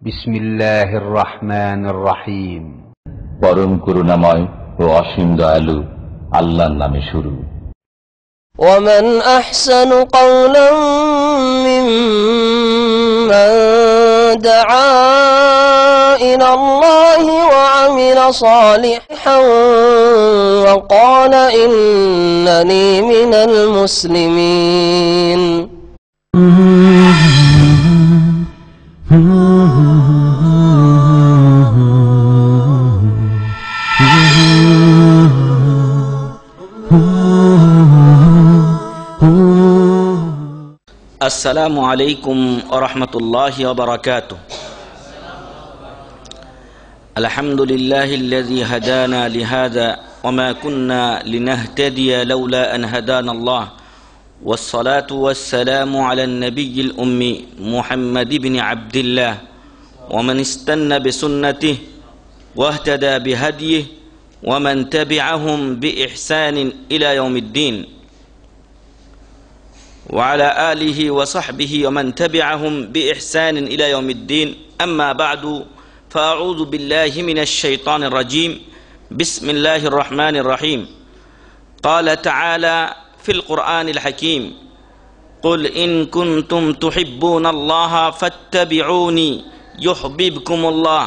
বিসমিল্লাহির রহমানির রহিম। পরম করুণাময় ও অসীম দয়ালু আল্লাহর নামে শুরু। ومن أحسن قولا ممن دعا إلى الله وعمل صالحا وقال إنني من المسلمين السلام عليكم ورحمة الله وبركاته. الحمد لله الذي هدانا لهذا وما كنا لنهتدي لولا أن هدانا الله، والصلاة والسلام على النبي الأمي محمد بن عبد الله ومن استنى بسنته واهتدى بهديه ومن تبعهم بإحسان إلى يوم الدين، وعلى آله وصحبه ومن تبعهم بإحسان إلى يوم الدين. أما بعد، فأعوذ بالله من الشيطان الرجيم. بسم الله الرحمن الرحيم. قال تعالى في القرآن الحكيم: قل إن كنتم تحبون الله فاتبعوني يحببكم الله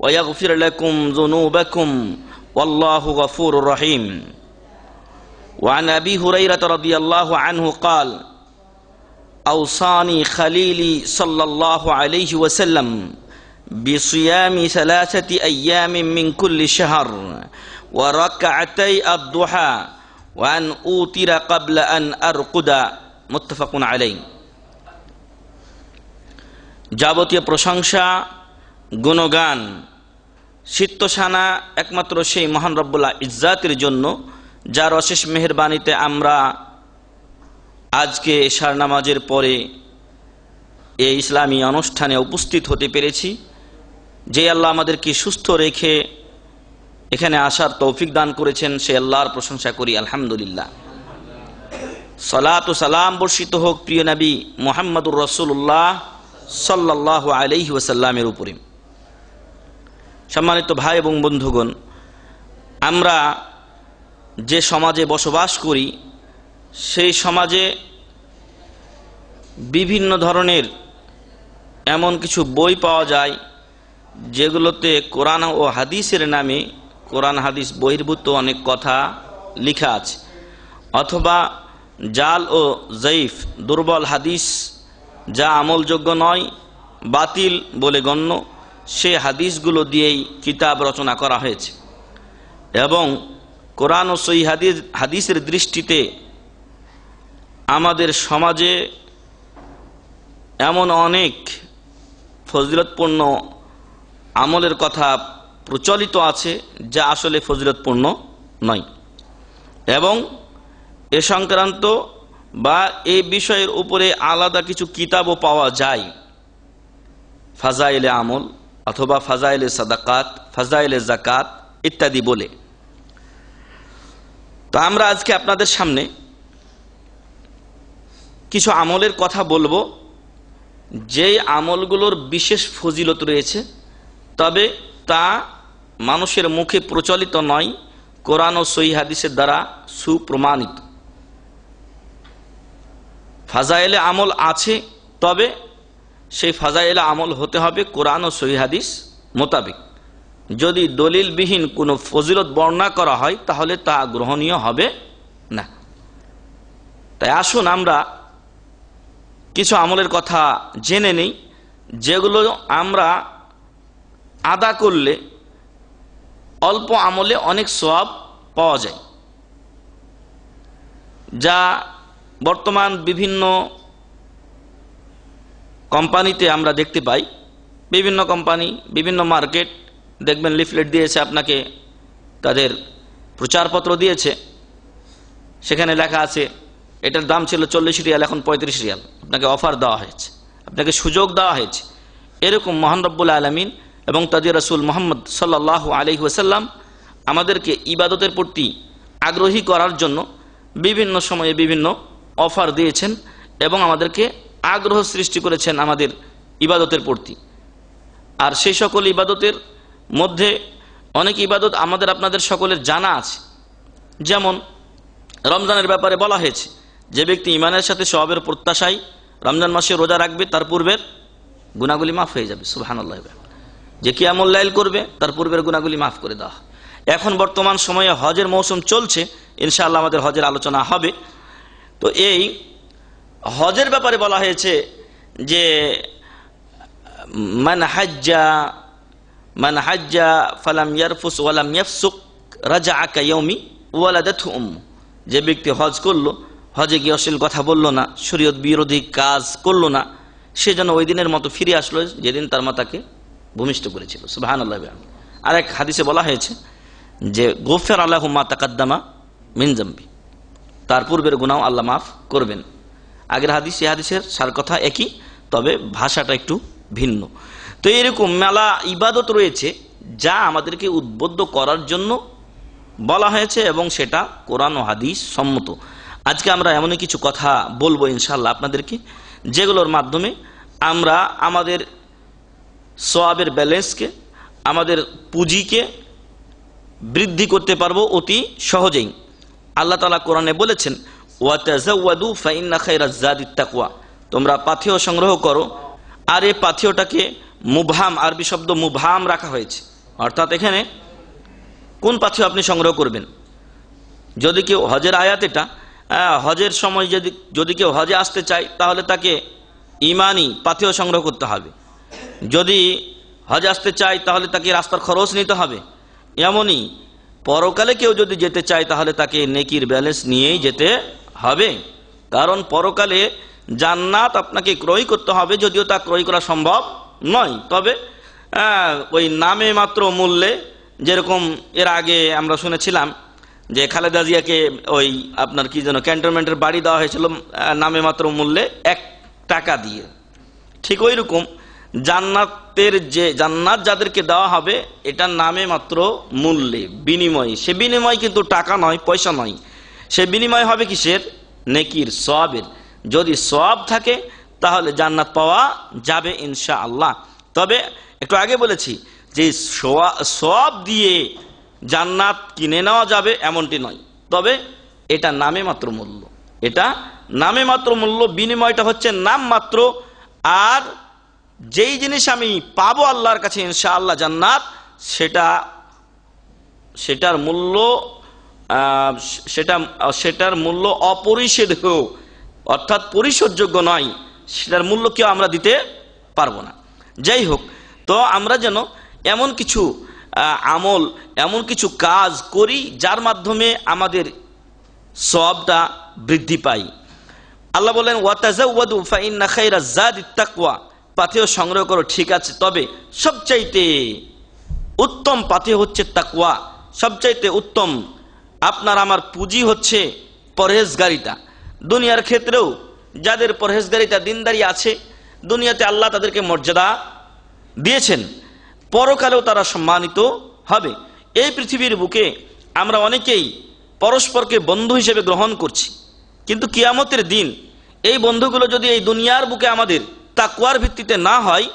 ويغفر لكم ذنوبكم والله غفور رحيم. وعن أبي هريرة رضي الله عنه قال: أوصاني خليلي صلى الله عليه وسلم بصيام 3 أيام من كل شهر وركعتي الضحى وأن أوتر قبل أن أرقد. متفق عليه. যাবতীয় প্রশংসা, গুণগান, সিত্তশানা একমাত্র সেই মহান রব্বুল ইজ্জাতের জন্য, যার অশেষ মেহেরবানিতে আমরা আজকে এশার নামাজের পরে এই ইসলামী অনুষ্ঠানে উপস্থিত হতে পেরেছি। যে আল্লাহ আমাদেরকে সুস্থ রেখে এখানে আসার তৌফিক দান করেছেন, সে আল্লাহর প্রশংসা করি আলহামদুলিল্লাহ। সালাত ও সালাম বর্ষিত হোক প্রিয় নবী মুহাম্মদুর রাসূলুল্লাহ সাল্লাল্লাহু আলাইহি ওয়াসাল্লামের উপরে। সম্মানিত ভাই এবং বন্ধুগণ, আমরা যে সমাজে বসবাস করি সেই সমাজে বিভিন্ন ধরনের এমন কিছু বই পাওয়া যায় যেগুলোতে কোরআন ও হাদিসের নামে কোরআন হাদিস বহির্ভূত অনেক কথা লেখা আছে, অথবা জাল ও জয়ীফ দুর্বল হাদিস যা আমলযোগ্য নয়, বাতিল বলে গণ্য, সে হাদিসগুলো দিয়েই কিতাব রচনা করা হয়েছে। এবং কোরআন ও সহিহ হাদিসের দৃষ্টিতে আমাদের সমাজে এমন অনেক ফজিলতপূর্ণ আমলের কথা প্রচলিত আছে যা আসলে ফজিলতপূর্ণ নয়, এবং এ সংক্রান্ত বা এই বিষয়ের উপরে আলাদা কিছু কিতাবও পাওয়া যায়, ফাজাইলে আমল অথবা ফাজাইলে সাদাকাত, ফাজাইলে জাকাত ইত্যাদি বলে। তো আমরা আজকে আপনাদের সামনে কিছু আমলের কথা বলবো, যেই আমলগুলোর বিশেষ ফজিলত রয়েছে, তবে তা মানুষের মুখে প্রচলিত নয়, কোরআন ও সহিহ হাদিসের দ্বারা সুপ্রমাণিত। ফাজাইলে আমল আছে, তবে সেই ফাজাইলে আমল হতে হবে কোরআন ও সহিহ হাদিস মোতাবেক। যদি দলিলবিহীন কোনো ফজিলত বর্ণনা করা হয় তাহলে তা গ্রহণীয় হবে না। তাই আসুন আমরা কিছু আমলের কথা জেনে নেই, যেগুলো আমরা আদা করলে অল্প আমলে অনেক সওয়াব পাওয়া যায়, যা বর্তমান বিভিন্ন কোম্পানিতে আমরা দেখতে পাই। বিভিন্ন কোম্পানি, বিভিন্ন মার্কেট দেখবেন লিফলেট দিয়েছে, আপনাকে তাদের প্রচারপত্র দিয়েছে, সেখানে লেখা আছে এটার দাম ছিল 40 রিয়াল, এখন 35 রিয়াল, আপনাকে অফার দেওয়া হয়েছে, আপনাকে সুযোগ দেওয়া হয়েছে। এরকম মহান রব্বুল আলামিন এবং তাদের রাসূল মুহাম্মদ সাল্লাল্লাহু আলাইহি ওয়াসাল্লাম আমাদেরকে ইবাদতের প্রতি আগ্রহী করার জন্য বিভিন্ন সময়ে বিভিন্ন অফার দিয়েছেন এবং আমাদেরকে আগ্রহ সৃষ্টি করেছেন আমাদের ইবাদতের প্রতি। আর সেই সকল ইবাদতের মধ্যে অনেক ইবাদত আমাদের আপনাদের সকলের জানা আছে। যেমন রমজানের ব্যাপারে বলা হয়েছে, যে ব্যক্তি ইমানের সাথে সওয়াবের প্রত্যাশায় রমজান মাসে রোজা রাখবে তার পূর্বের গুনাহগুলি মাফ হয়ে যাবে। সুবহানাল্লাহ। যে কিয়ামুল লাইল করবে তার পূর্বের গুনাহগুলি মাফ করে দেওয়া। এখন বর্তমান সময়ে হজের মৌসুম চলছে, ইনশাআল্লাহ আমাদের হজের আলোচনা হবে। তো এই হজের ব্যাপারে বলা হয়েছে যে মান হাজ্জা ফালাম ইয়ারফুস ওয়ালাম ইয়াফসুক রাজাআ কায়াউমি ওয়ালাদাতহু উম্মু। যে ব্যক্তি হজ করলো, হজে গিয়ে অশ্লীল কথা বলল না, শরীয়ত বিরোধী কাজ করলো না, সে যেন ওই দিনের মতো ফিরে আসলো যেদিন তার মা তাকে ভূমিষ্ঠ করেছিল। সুবহানাল্লাহ। আর এক হাদিসে বলা হয়েছে যে গফার আল্লাহু মা তাকাদ্দামা মিন যামবি, তার পূর্বের গুনাহ আল্লাহ মাফ করবেন। আগের হাদিস এই হাদিসের সার কথা একই, তবে ভাষাটা একটু ভিন্ন। তো এরকম মেলা ইবাদত রয়েছে যা আমাদেরকে উদ্বুদ্ধ করার জন্য বলা হয়েছে এবং সেটা কোরআন ও হাদিস সম্মত। আজকে আমরা এমনই কিছু কথা বলবো ইনশাআল্লাহ আপনাদেরকে, যেগুলোর মাধ্যমে আমরা আমাদের সওয়াবের ব্যালেন্সকে, আমাদের পুঁজিকে বৃদ্ধি করতে পারবো অতি সহজেই। আল্লাহ তাআলা কোরআনে বলেছেন, ওয়াতাযাওয়াদু ফাইন্না খায়রাজ যাদিত তাকওয়া, তোমরা পাথেয় সংগ্রহ করো। আর এই পাথেয়টাকে মুবহাম, আরবি শব্দ মুবহাম রাখা হয়েছে, অর্থাৎ এখানে কোন পাথেয় আপনি সংগ্রহ করবেন। যদি কেউ হজের আয়াত এটা, হজের সময় যদি কেউ হজে আসতে চায় তাহলে তাকে ইমানি পাথেয় সংগ্রহ করতে হবে। যদি হজে আসতে চায় তাহলে তাকে রাস্তার খরচ নিতে হবে। এমনই পরকালে কেউ যদি যেতে চায় তাহলে তাকে নেকির ব্যালেন্স নিয়েই যেতে হবে, কারণ পরকালে জান্নাত আপনাকে ক্রয় করতে হবে, যদিও তা ক্রয় করা সম্ভব নয়। তবে ওই নামে মাত্র মূল্যে, যেরকম এর আগে আমরা শুনেছিলাম যে খালেদা জিয়াকে ওই আপনার কি যেন ক্যান্টনমেন্টের বাড়ি দেওয়া হয়েছিল নামে মাত্র মূল্যে 1 টাকা দিয়ে, ঠিক ওই রকম জান্নাত যাদেরকে দেওয়া হবে এটা নামে মাত্র মূল্যে, বিনিময়। সে বিনিময় কিন্তু টাকা নয়, পয়সা নয়, সে বিনিময় হবে কিসের? নেকির, সওয়াবের। যদি সওয়াব থাকে তাহলে জান্নাত পাওয়া যাবে ইনশাআল্লাহ। তবে একটু আগে বলেছি যে সওয়াব দিয়ে জান্নাত কিনে নেওয়া যাবে এমনটি নয়, তবে এটা নামে মাত্র মূল্য, এটা নামে মাত্র মূল্য, বিনিময়টা হচ্ছে নাম মাত্র। আর যেই জিনিস আমি পাবো আল্লাহর কাছে ইনশাআল্লাহ জান্নাত, সেটার মূল্য অপরিশোধ্য, অর্থাৎ পরিশোধযোগ্য নয়, সেটার মূল্য কেউ আমরা দিতে পারবো না। যাই হোক, তো আমরা যেন এমন কিছু আমল, এমন কিছু কাজ করি যার মাধ্যমে আমাদের সওয়াবটা বৃদ্ধি পাই। আল্লাহ বলেন, ওয়াতাযাওয়াদু ফাইন্না খায়রাজ যাদিত তাকওয়া, পাথেয় সংগ্রহ করো, ঠিক আছে, তবে সবচাইতে উত্তম পাথেয় হচ্ছে তাকওয়া। সবচাইতে উত্তম আপনার আমার পুঁজি হচ্ছে পরহেজগারিতা। দুনিয়ার ক্ষেত্রেও যাদের পরহেজগারিতা, দিনদারি আছে, দুনিয়াতে আল্লাহ তাদেরকে মর্যাদা দিয়েছেন, পরকালেও তারা সম্মানিত হবে। এই পৃথিবীর বুকে আমরা অনেকেই পরস্পরকে বন্ধু হিসেবে গ্রহণ করছি, কিন্তু কিয়ামতের দিন এই বন্ধুগুলো যদি এই দুনিয়ার বুকে আমাদের তাকওয়ার ভিত্তিতে না হয়,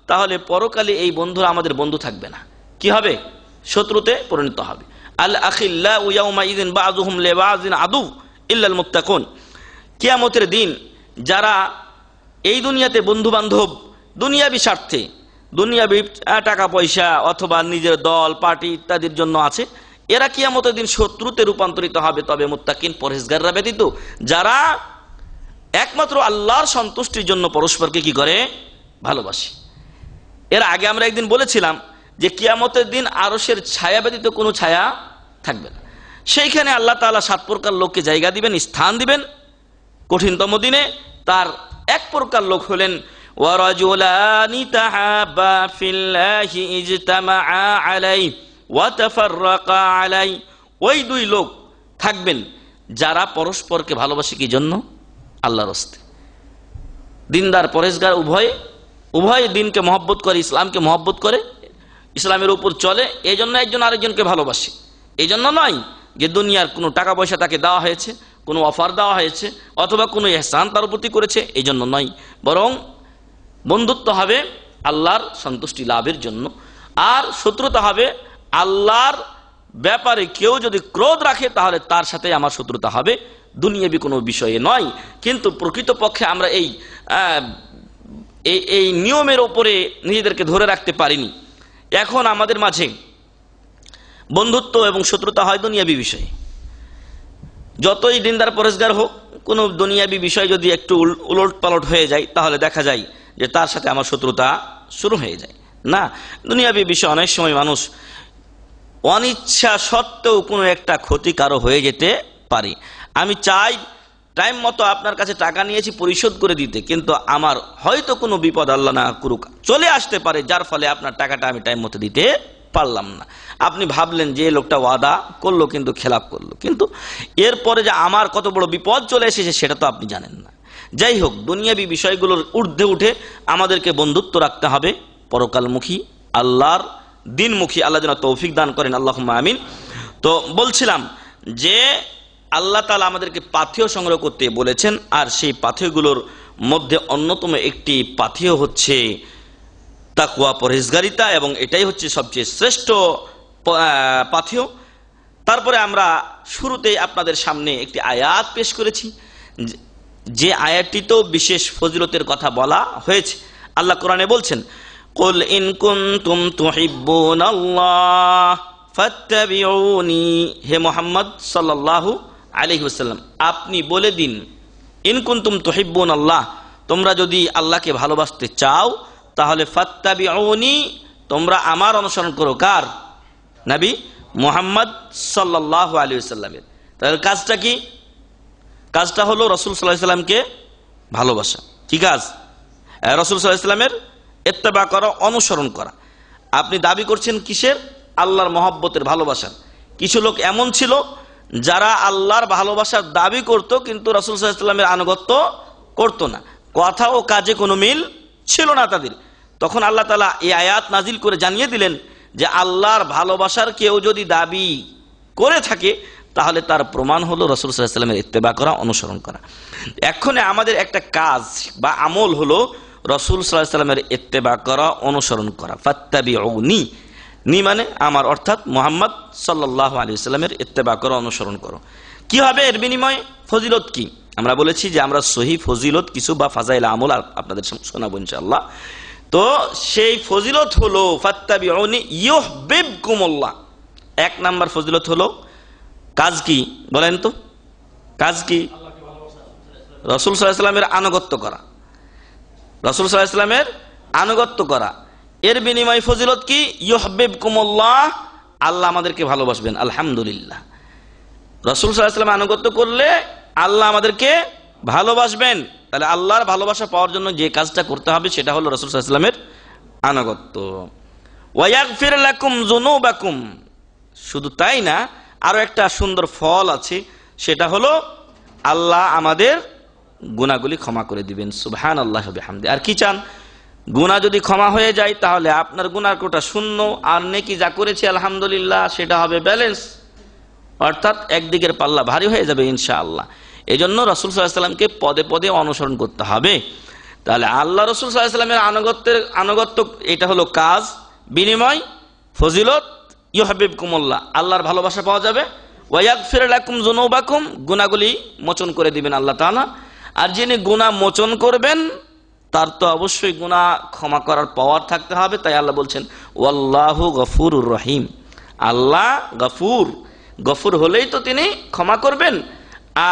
তাহলে পরকালে এই বন্ধুরা আমাদের বন্ধু থাকবে না। কি হবে? শত্রুতে পরিণত হবে। আল আখিল্লাউ ইয়াউমাইযিন বাযুহুম লিবাযিন আদু ইল্লাল মুত্তাকুন। কিয়ামতের দিন যারা এই দুনিয়াতে বন্ধু বান্ধব দুনিয়াবি স্বার্থে, দুনিয়াবি টাকা পয়সা অথবা নিজের দল পার্টি ইত্যাদির জন্য আছে, এরা কিয়ামতের দিন শত্রুতে রূপান্তরিত হবে। তবে মুত্তাকিন, পরহেজগাররা ব্যতীত, যারা একমাত্র আল্লাহর সন্তুষ্টির জন্য পরস্পরকে কি করে? ভালোবাসে। এর আগে আমরা একদিন বলেছিলাম যে কিয়ামতের দিন আরশের ছায়া ব্যতীত কোনো ছায়া থাকবে না। সেইখানে আল্লাহ তাআলা 7 প্রকার লোককে জায়গা দিবেন, স্থান দিবেন কঠিনতম দিনে। তার এক প্রকার লোক হলেন ওয়ারাজুলানি তাহাবা ফিল্লাহি ইজতামাআ আলাইহি ওয়া তাফাররাকা আলাইহি। ওই 2 লোক থাকবেন যারা পরস্পরকে ভালোবাসে কি জন্য? আল্লাহর রাস্তে। দিনদার পরহেজগার উভয় দিনকে মহব্বত করে, ইসলামকে মহব্বত করে, ইসলামের উপর চলে, এই জন্য একজন আরেকজনকে ভালোবাসে। এই জন্য নয় যে দুনিয়ার কোনো টাকা পয়সা তাকে দেওয়া হয়েছে, কোনো অফার দেওয়া হয়েছে, অথবা কোনো ইহসান তার প্রতি করেছে, এই জন্য নয়, বরং বন্ধুত্ব হবে আল্লাহর সন্তুষ্টি লাভের জন্য। আর শত্রুতা হবে আল্লাহর ব্যাপারে কেউ যদি ক্রোধ রাখে তাহলে তার সাথে আমার শত্রুতা হবে, দুনিয়াবি কোনো বিষয়ে নয়। কিন্তু প্রকৃতপক্ষে আমরা এই নিয়মের ওপরে নিজেদেরকে ধরে রাখতে পারিনি। এখন আমাদের মাঝে বন্ধুত্ব এবং শত্রুতা হয় দুনিয়াবি বিষয়ে। যতই দিনদার পরেশগার হোক, কোনো দুনিয়াবি বিষয় যদি একটু উলট পালট হয়ে যায় তাহলে দেখা যায় যে তার সাথে আমার শত্রুতা শুরু হয়ে যায়। না, দুনিয়াবি বিষয় অনেক সময় মানুষ অনিচ্ছা সত্ত্বেও কোনো একটা ক্ষতি কারো হয়ে যেতে পারে। আমি চাই টাইম মতো আপনার কাছে টাকা নিয়েছি পরিশোধ করে দিতে, কিন্তু আমার হয়তো কোনো বিপদ আল্লাহ না করুক চলে আসতে পারে, যার ফলে আপনার টাকাটা আমি টাইম মতো দিতে পারলাম না। আপনি ভাবলেন যে লোকটা ওয়াদা করলো কিন্তু খেলাপ করলো, কিন্তু এরপরে যে আমার কত বড় বিপদ চলে এসেছে সেটা তো আপনি জানেন না। যাই হোক, দুনিয়াবি বিষয়গুলোর ঊর্ধ্বে উঠে আমাদেরকে বন্ধুত্ব রাখতে হবে পরকালমুখী, আল্লাহর দিনমুখী। আল্লাহ যেন তৌফিক দান করেন, আল্লাহুম্মা আমিন। তো বলছিলাম যে আল্লাহ তাআলা আমাদেরকে পাথেয় সংগ্রহ করতে বলেছেন, আর সেই পাথেয়গুলোর মধ্যে অন্যতম একটি পাথেয় হচ্ছে তাকওয়া, পরহেজগারিতা, এবং এটাই হচ্ছে সবচেয়ে শ্রেষ্ঠ পাথেয়। তারপরে আমরা শুরুতেই আপনাদের সামনে একটি আয়াত পেশ করেছি, যে আয়াতটিতেও বিশেষ ফজিলতের কথা বলা হয়েছে। আল্লাহ কোরআনে বলছেন, কুল ইন কুনতুম তুহিব্বুনাল্লাহ ফাত্তাবিউনি, হে মুহাম্মদ সাল্লাল্লাহু আলাইহি ওয়াসাল্লাম আপনি বলে দিন, ইন কুনতুম তুহিব্বুনাল্লাহ, তোমরা যদি আল্লাহকে ভালোবাসতে চাও তাহলে ফাত্তাবিউনি, তোমরা আমার অনুসরণ করো। কার? নবী মুহাম্মদ সাল্লাল্লাহু আলাইহি ওয়াসাল্লামের। তাহলে কাজটা কি? কাজটা হলো রাসূল সাল্লাল্লাহু আলাইহি ওয়াসাল্লামকে ভালোবাসা। কি কাজ? রাসূল সাল্লাল্লাহু আলাইহি ওয়াসাল্লামের ইত্তেবা করা, অনুসরণ করা। আপনি দাবি করছেন কিসের? আল্লাহর মহব্বতের, ভালোবাসার। কিছু লোক এমন ছিল যারা আল্লাহর ভালোবাসার দাবি করত কিন্তু রাসূল সাল্লাল্লাহু আলাইহি ওয়াসাল্লামের আনুগত্য করত না, কথা ও কাজে কোনো মিল ছিল না তাদের। তখন আল্লাহ তাআলা এই আয়াত নাজিল করে জানিয়ে দিলেন যে আল্লাহর ভালোবাসার কেউ যদি দাবি করে থাকে তাহলে তার প্রমাণ হলো রাসূল সাল্লাল্লাহু আলাইহি ওয়াসাল্লামের ইত্তেবা করা, অনুসরণ করা। এখন আমাদের একটা কাজ বা আমল হলো রাসূল সাল্লাল্লাহু আলাইহি ওয়াসাল্লামের ইত্তেবা করা, অনুসরণ করা। ফাত্তাবিউনি, নি মানে আমার, অর্থাৎ মুহাম্মদ সাল্লাল্লাহু আলাইহি ওয়াসাল্লামের ইত্তেবা করো, অনুসরণ করো। কি হবে এর বিনিময়ে? ফজিলত কি? আমরা বলেছি যে আমরা সহি ফজিলত কিছু বা ফাজাইল আমল আপনাদের শোনাবো ইনশাআল্লাহ। তো সেই ফজিলত হলো ফাত্তাবিউনি ইউহিব্বুকুমুল্লাহ। এক নাম্বার ফজিলত হলো, কাজ কি বলেন তো? কাজ কি? রাসূল সাল্লাল্লাহু আলাইহি ওয়াসাল্লামের আনুগত্য করা, রাসূল সাল্লাল্লাহু আলাইহি ওয়াসাল্লামের আনুগত্য করা। এর বিনিময়ে ফজিলত কি? ইউহিব্বুকুমুল্লাহ, আল্লাহ আমাদেরকে ভালোবাসবেন। আলহামদুলিল্লাহ, রাসূল সাল্লাল্লাহু আলাইহি ওয়াসাল্লাম আনুগত্য করলে আল্লাহ আমাদেরকে ভালোবাসবেন। তাহলে আল্লাহর ভালোবাসা পাওয়ার জন্য যে কাজটা করতে হবে সেটা হলো রাসূল সাল্লাল্লাহু আলাইহি ওয়াসাল্লামের আনুগত্য। ওয়া ইয়াগফির লাকুম যুনুবাকুম, শুধু তাই না, আরো একটা সুন্দর ফল আছে, সেটা হলো আল্লাহ আমাদের গুনাহগুলি ক্ষমা করে দিবেন। সুবহানাল্লাহি ওয়া বিহামদি। আর কি চান? গুনাহ যদি ক্ষমা হয়ে যায় তাহলে আপনার গুনার কোটা শূন্য, আর নেকি যা করেছে আলহামদুলিল্লাহ সেটা হবে ব্যালেন্স, অর্থাৎ একদিকের পাল্লা ভারী হয়ে যাবে ইনশাআল্লাহ। এই জন্য রাসূল সাল্লাল্লাহু আলাইহি ওয়াসাল্লামকে পদে পদে অনুসরণ করতে হবে। তাহলে আল্লাহ রাসূল সাল্লাল্লাহু আলাইহি ওয়াসাল্লামের আনুগত্য, এটা হলো কাজ, বিনিময় ফজিলত ইউহিব্বুকুমুল্লাহ, আল্লাহর ভালোবাসা পাওয়া যাবে। ওয়া ইয়াগফির লাকুম যুনুবাকুম, গুনাহগুলি মোচন করে দিবেন আল্লাহ তাআলা। আর যিনি গুনাহ মোচন করবেন তার তো অবশ্যই গুনাহ ক্ষমা করার পাওয়ার থাকতে হবে। তাই আল্লাহ বলছেন ওয়াল্লাহু গফুরুর রহিম, আল্লাহ গফুর, গফুর হলেই তো তিনি ক্ষমা করবেন।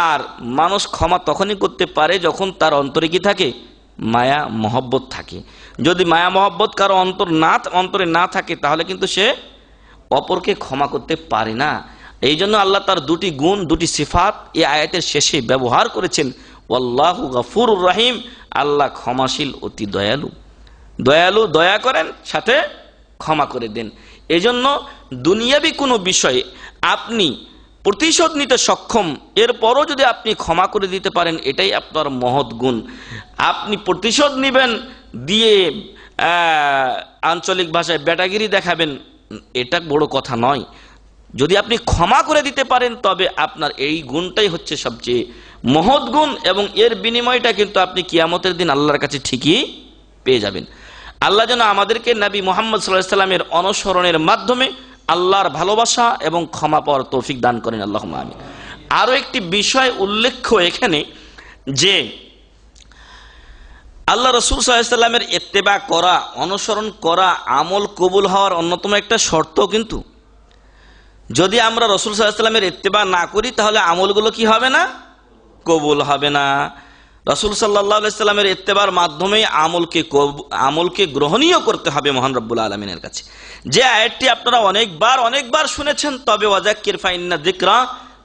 আর মানুষ ক্ষমা তখনই করতে পারে যখন তার অন্তরে কি থাকে? মায়া মহব্বত থাকে। যদি মায়া মহব্বত কারো অন্তরে না থাকে তাহলে কিন্তু সে অপরকে ক্ষমা করতে পারে না। এই জন্য আল্লাহ তার দুটি গুণ, দুটি সিফাত এই আয়াতের শেষে ব্যবহার করেছেন, ওয়াল্লাহু গফুরুর রহিম, আল্লাহ ক্ষমাশীল, অতি দয়ালু। দয়ালু, দয়া করেন, সাথে ক্ষমা করে দেন। এজন্য দুনিয়াবি কোনো বিষয়ে আপনি প্রতিশোধ নিতে সক্ষম, এরপরও যদি আপনি ক্ষমা করে দিতে পারেন এটাই আপনার মহৎ গুণ। আপনি প্রতিশোধ নেবেন দিয়ে আঞ্চলিক ভাষায় বেটাগিরি দেখাবেন, এটা বড় কথা নয়। যদি আপনি ক্ষমা করে দিতে পারেন তবে আপনার এই গুণটাই হচ্ছে সবচেয়ে মহৎ গুণ, এবং এর বিনিময়টা কিন্তু আপনি কিয়ামতের দিন আল্লাহর কাছে ঠিকই পেয়ে যাবেন। আল্লাহ যেন আমাদেরকে নবী মুহাম্মদ সাল্লাল্লাহু আলাইহি সাল্লামের অনুসরণের মাধ্যমে আল্লাহর ভালোবাসা এবং ক্ষমা পাওয়ার তৌফিক দান করেন, আল্লাহুম্মা আমিন। আরো একটি বিষয় উল্লেখ্য এখানে যে আল্লাহ রাসূল সাল্লাল্লাহু আলাইহি সাল্লামের ইত্তেবা করা, অনুসরণ করা আমল কবুল হওয়ার অন্যতম একটা শর্ত। কিন্তু যদি আমরা রাসূল সাল্লাল্লাহু আলাইহি সাল্লামের ইত্তেবা না করি তাহলে আমলগুলো কি হবে না? কবুল হবে না। রাসূল সাল্লাল্লাহু আলাইহি সাল্লামের ইত্তেবার মাধ্যমে আমলকে গ্রহণীয় করতে হবে মহান রব্বুল আলামিনের কাছে। যে আয়াতটি আপনারা অনেকবার শুনেছেন, তবে ওয়াজাক্কির ফাইন্না যিকরা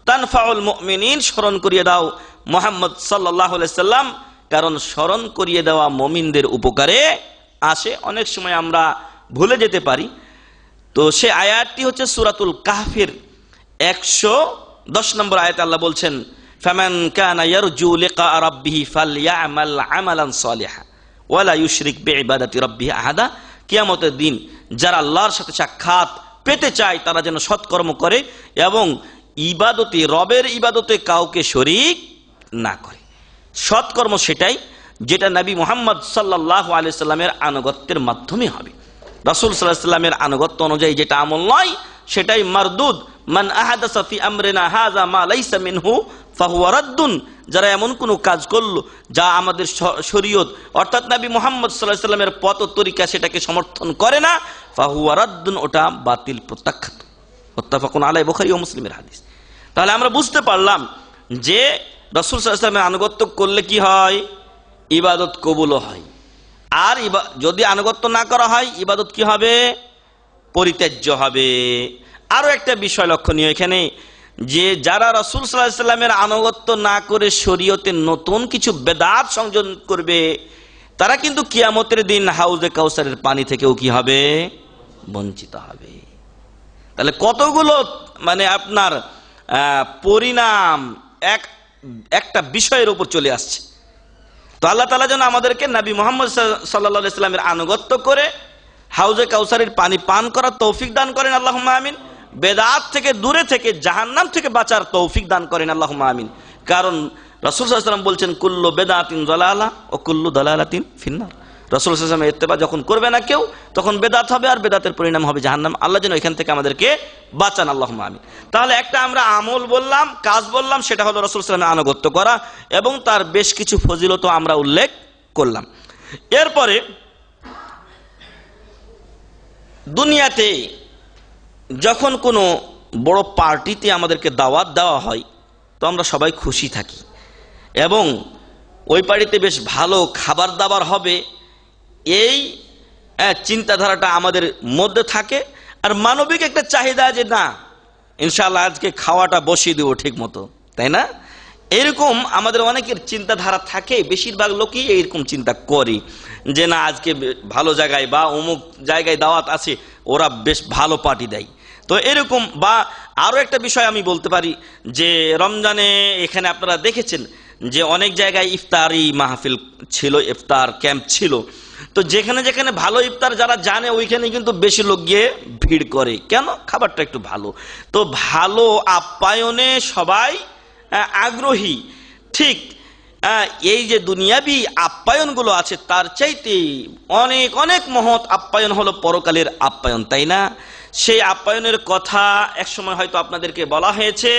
তানফাউল মুমিনিন, স্মরণ করিয়ে দাও মুহাম্মদ সাল্লাল্লাহু আলাইহি সাল্লাম, কারণ স্মরণ করিয়ে দেওয়া মুমিনদের উপকারে আসে। অনেক সময় আমরা ভুলে যেতে পারি। তো সে আয়াতটি হচ্ছে সূরাতুল কাহফের 110 নম্বর আয়াতে আল্লাহ বলছেন, ফামান কানা ইয়ারজু লিকা রাব্বিহি ফালইয়ামাল আমালান সালিহা ওয়ালা ইউশরিক বিইবাদাতি রাব্বিহি আহাদা। কিয়ামতের দিন যারা আল্লাহর সাথে সাক্ষাৎ পেতে চায় তারা যেন সৎকর্ম করে এবং রবের ইবাদতে কাউকে শরীক না করে। সৎকর্ম সেটাই যেটা নবী মুহাম্মদ সাল্লাল্লাহু আলাইহি সাল্লামের আনুগত্যের মাধ্যমে হবে। রাসূল সাল্লাল্লাহু আলাইহি সাল্লামের আনুগত্য অনুযায়ী যেটা আমল নয় সেটাই মারদুদ। মান আহাদাসা ফি আমরিনা হাযা মা লাইসা মিনহু ফাহুয়া রাদ্দুন। যারা এমন কোন কাজ করলো যা আমাদের শরীয়ত অর্থাৎ নবী মুহাম্মদ সাল্লাল্লাহু আলাইহি সাল্লামের পথ ও তরিকা সেটাকে সমর্থন করে না, ফাহুয়া রাদ্দুন, ওটা বাতিল, প্রত্যাখ্যাত। মুত্তাফাকুন আলাইহি, বুখারী ও মুসলিমের হাদিস। তাহলে আমরা বুঝতে পারলাম যে রাসূল সাল্লাল্লাহু আলাইহি সাল্লামের আনুগত্য করলে কি হয়? ইবাদত কবুলও হয়। আর যদি আনুগত্য না করা হয় ইবাদত কি হবে? পরিত্যাজ্য হবে। আরো একটা বিষয় লক্ষণীয় এখানে, যে যারা রাসূল সাল্লাল্লাহু আলাইহি সাল্লামের আনুগত্য না করে শরীয়তে নতুন কিছু বেদাত সংযোজন করবে, তারা কিন্তু কিয়ামতের দিন হাউজে কাউসারের পানি থেকেও কি হবে? বঞ্চিত হবে। তাহলে কতগুলো আপনার পরিণাম একটা বিষয়ের উপর চলে আসছে। তো আল্লাহ তাআলা যেন আমাদেরকে নবী মুহাম্মদ সাল্লাল্লাহু আলাইহি সাল্লামের আনুগত্য করে হাউজে কাউসারের পানি পান করার তৌফিক দান করেন, আল্লাহুম্মা আমিন। বেদাত থেকে দূরে থেকে জাহান্নাম থেকে বাঁচার তৌফিক দান করেন, আল্লাহুম্মা আমিন। কারণ রাসূল সাল্লাল্লাহু আলাইহি সাল্লাম বলছেন, কুল্লু বেদাতিন দালালা ও কুল্লু দালালাতিন ফিন্নার। রাসূল সাল্লাল্লাহু আলাইহি সাল্লামের ইত্তেবা যখন করবে না কেউ, তখন বেদাত হবে আর বেদাতের পরিণাম হবে জাহান্নাম। আল্লাহ যেন এখান থেকে আমাদেরকে বাঁচান, আল্লাহুম্মা আমিন। তাহলে একটা আমরা আমল বললাম, কাজ বললাম, সেটা হলো রাসূল সাল্লাল্লাহু আলাইহি সাল্লামের আনুগত্য করা এবং তার বেশ কিছু ফজিলত আমরা উল্লেখ করলাম। এরপরে দুনিয়াতে যখন কোনো বড় পার্টিতে আমাদেরকে দাওয়াত দেওয়া হয় তো আমরা সবাই খুশি থাকি এবং ওই পার্টিতে বেশ ভালো খাবার দাবার হবে, এই চিন্তাধারাটা আমাদের মধ্যে থাকে। আর মানবিক একটা চাহিদা যে না, ইনশাআল্লাহ আজকে খাওয়াটা বসিয়ে দেবো ঠিক মতো, তাই না? এরকম আমাদের অনেকের চিন্তাধারা থাকে। বেশিরভাগ লোকই এইরকম চিন্তা করে যে না, আজকে ভালো জায়গায় বা অমুক জায়গায় দাওয়াত আছে, ওরা বেশ ভালো পার্টি দেয়। তো এরকম, বা আরো একটা বিষয় আমি বলতে পারি যে রমজানে এখানে আপনারা দেখেছেন যে অনেক জায়গায় ইফতারি মাহফিল ছিল, ইফতার ক্যাম্প ছিল। তো যেখানে যেখানে ভালো ইফতার যারা জানে ওইখানে কিন্তু বেশি লোক গিয়ে ভিড় করে। কেন? খাবারটা একটু ভালো। তো ভালো আপ্যায়নে সবাই আগ্রহী। ঠিক এই যে দুনিয়াবি আপ্যায়নগুলো আছে তার চাইতে অনেক অনেক মহৎ আপ্যায়ন হলো পরকালের আপ্যায়ন, তাই না? সেই আপ্যায়নের কথা একসময় হয়তো আপনাদেরকে বলা হয়েছে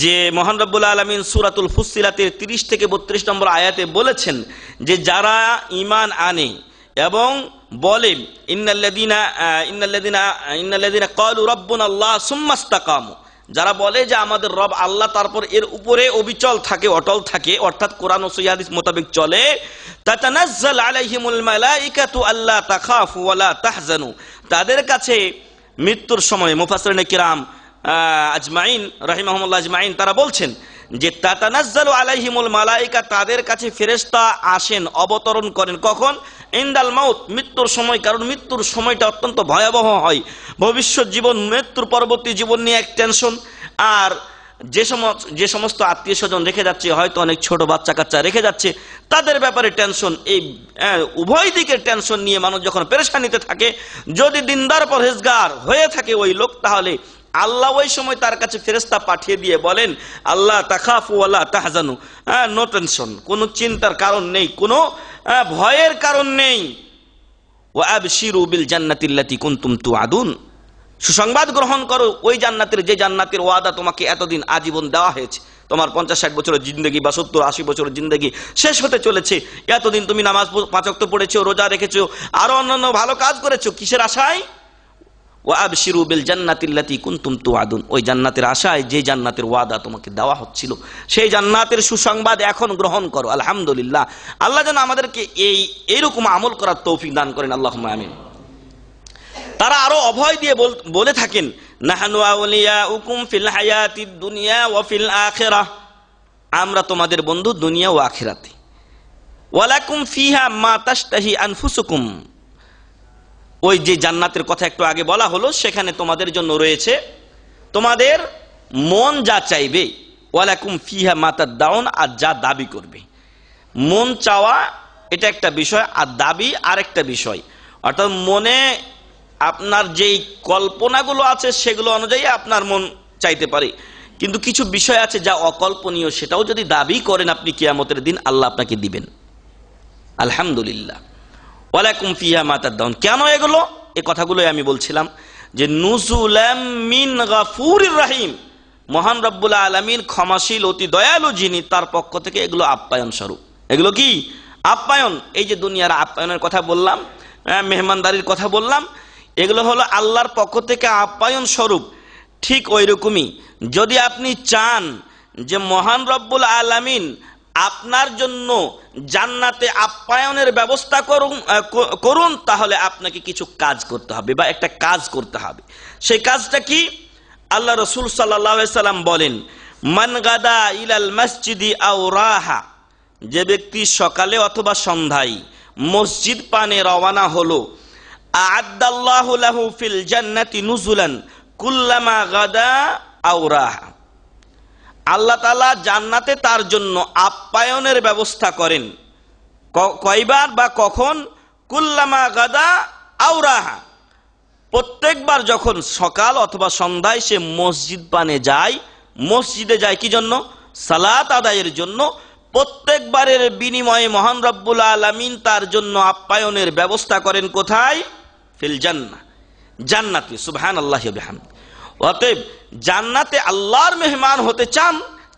যে মহান রব্বুল আলামিন সূরাতুল ফুসসিলাতের 30 থেকে 32 নম্বর আয়াতে বলেছেন যে যারা ঈমান আনে এবং বলে ইন্নাল্লাযীনা ক্বালু রাব্বুনাল্লাহ সুম্মা ইসতাকামু, যারা বলে যে আমাদের রব আল্লাহ, তারপর এর উপরে অবিচল থাকে, অটল থাকে, অর্থাৎ কোরআন ও সহিহ হাদিস মোতাবেক চলে, তাতানাজ্জাল আলাইহিমুল মালাইকাতু আল্লা তাখাফু ওয়া লা তাহজানু, তাদের কাছে মৃত্যুর সময় মুফাসসিরিনে কিরাম আজমাইন রাহিমাহুমুল্লাহ আজমাইন তারা বলছেন যে তাতানাজ্জালু আলাইহিমুল মালাইকা, তাদের কাছে ফেরেশতা আসেন, অবতরণ করেন। কখন? ইনদাল মাউত, মৃত্যুর সময়। কারণ মৃত্যুর সময়টা অত্যন্ত ভয়াবহ হয়। ভবিষ্যৎ জীবন, মৃত্যুর পরবর্তী জীবন নিয়ে এক টেনশন। আর যে সমস্ত আত্মীয় স্বজন রেখে যাচ্ছে, হয়তো অনেক ছোট বাচ্চা কাচ্চা রেখে যাচ্ছে, তাদের ব্যাপারে টেনশন। এই উভয় দিকের টেনশন নিয়ে মানুষ যখন পেরেশানিতে থাকে, যদি দিনদার পরহেজগার হয়ে থাকে ওই লোক, তাহলে আল্লাহ ওই সময় তার কাছে ফেরেশতা পাঠিয়ে দিয়ে বলেন, আল্লাহ তাখাফু ওয়া লা তাহজানু, নো টেনশন, কোনো চিন্তার কারণ নেই, কোনো ভয়ের কারণ নেই। ওয়া আবশিরু বিল জান্নাতিল্লাতী কুনতুম তুআদুন, সুসংবাদ গ্রহণ করো ওই জান্নাতের, যে জান্নাতের ওয়াদা তোমাকে এতদিন আজীবন দেওয়া হয়েছে। তোমার 50-60 বছরের জিন্দগি বা 70-80 বছরের জিন্দগি শেষ হতে চলেছে, এতদিন তুমি নামাজ 5 ওয়াক্ত পড়েছো, রোজা রেখেছো, আরো অন্যান্য ভালো কাজ করেছো, কিসের আশায়? ওয়া আবশিরু বিল জান্নাতিল্লাতী কুনতুম তুআদুন, ওই জান্নাতের আশায় যে জান্নাতের ওয়াদা তোমাকে দেওয়া হচ্ছিল, সেই জান্নাতের সুসংবাদ এখন গ্রহণ করো। আলহামদুলিল্লাহ, আল্লাহ যেন আমাদেরকে এইরকম আমল করার তৌফিক দান করেন, আল্লাহুম্মা আমিন। তারা আরো অভয় দিয়ে বলে থাকেন, নাহনু আউলিয়াউকুম ফিল হায়াতিদ দুনিয়া ওয়া ফিল আখিরাহ, আমরা তোমাদের বন্ধু দুনিয়া ও আখিরাতে। ওয়ালাকুম ফিহা মা তাশতাহি আনফুসুকুম, ওই যে জান্নাতের কথা একটু আগে বলা হলো, সেখানে তোমাদের জন্য রয়েছে তোমাদের মন যা চাইবে। ওয়ালাকুম ফিহা মা তাদাউন, আর যা দাবি করবে। মন চাওয়া এটা একটা বিষয়, আর দাবি আরেকটা বিষয়। অর্থাৎ মনে আপনার যেই কল্পনাগুলো আছে সেগুলো অনুযায়ী আপনার মন চাইতে পারে, কিন্তু কিছু বিষয় আছে যা অকল্পনীয়, সেটাও যদি দাবি করেন আপনি কিয়ামতের দিন, আল্লাহ আপনাকে দিবেন। আলহামদুলিল্লাহ, ওয়ালাকুম ফিহা মা তাদাউন। কেন এগুলো? এই কথাগুলোই আমি বলছিলাম যে নুজুলাম মিন গাফুরির রহিম, মহান রব্বুল আলামিন ক্ষমাশীল অতি দয়ালু যিনি, তার পক্ষ থেকে এগুলো আপ্যায়ন স্বরূপ। এগুলো কি আপ্যায়ন? এই যে দুনিয়ার আপ্যায়নের কথা বললাম, মেহমানদারির কথা বললাম, এগুলো হলো আল্লাহর পক্ষ থেকে আপ্যায়ন স্বরূপ। ঠিক ওই রকমই যদি আপনি চান যে মহান রব্বুল আলামিন আপনার জন্য জান্নাতে আপ্যায়নের ব্যবস্থা করুন, তাহলে আপনাকে কিছু কাজ করতে হবে বা একটা কাজ করতে হবে। সেই কাজটা কি? আল্লাহ রাসূল সাল্লাল্লাহু আলাইহি সাল্লাম বলেন, মান গাদা ইলাল মসজিদি আও রাহা, যে ব্যক্তি সকালে অথবা সন্ধ্যায় মসজিদ পানে রওনা হলো, আ'আদ্দাল্লাহু লাহু ফিল জান্নাতি নুজুলান কুল্লামা গাদা আও রাহা, আল্লাহ তাআলা জান্নাতে তার জন্য আপ্যায়নের ব্যবস্থা করেন। কয়বার বা কখন? কুল্লামা গাদা আও রাহা, প্রত্যেকবার যখন সকাল অথবা সন্ধ্যায় সে মসজিদ পানে যায়। মসজিদে যায় কি জন্য? সালাত আদায়ের জন্য। প্রত্যেকবারের বিনিময়ে মহান রব্বুল আলামিন তার জন্য আপ্যায়নের ব্যবস্থা করেন। কোথায়? ফিল জান্নাহ, জান্নাতে। সুবহানাল্লাহি ওয়া বিহামদিহি। অতএব জান্নাতে আল্লাহর মেহমান হতে চান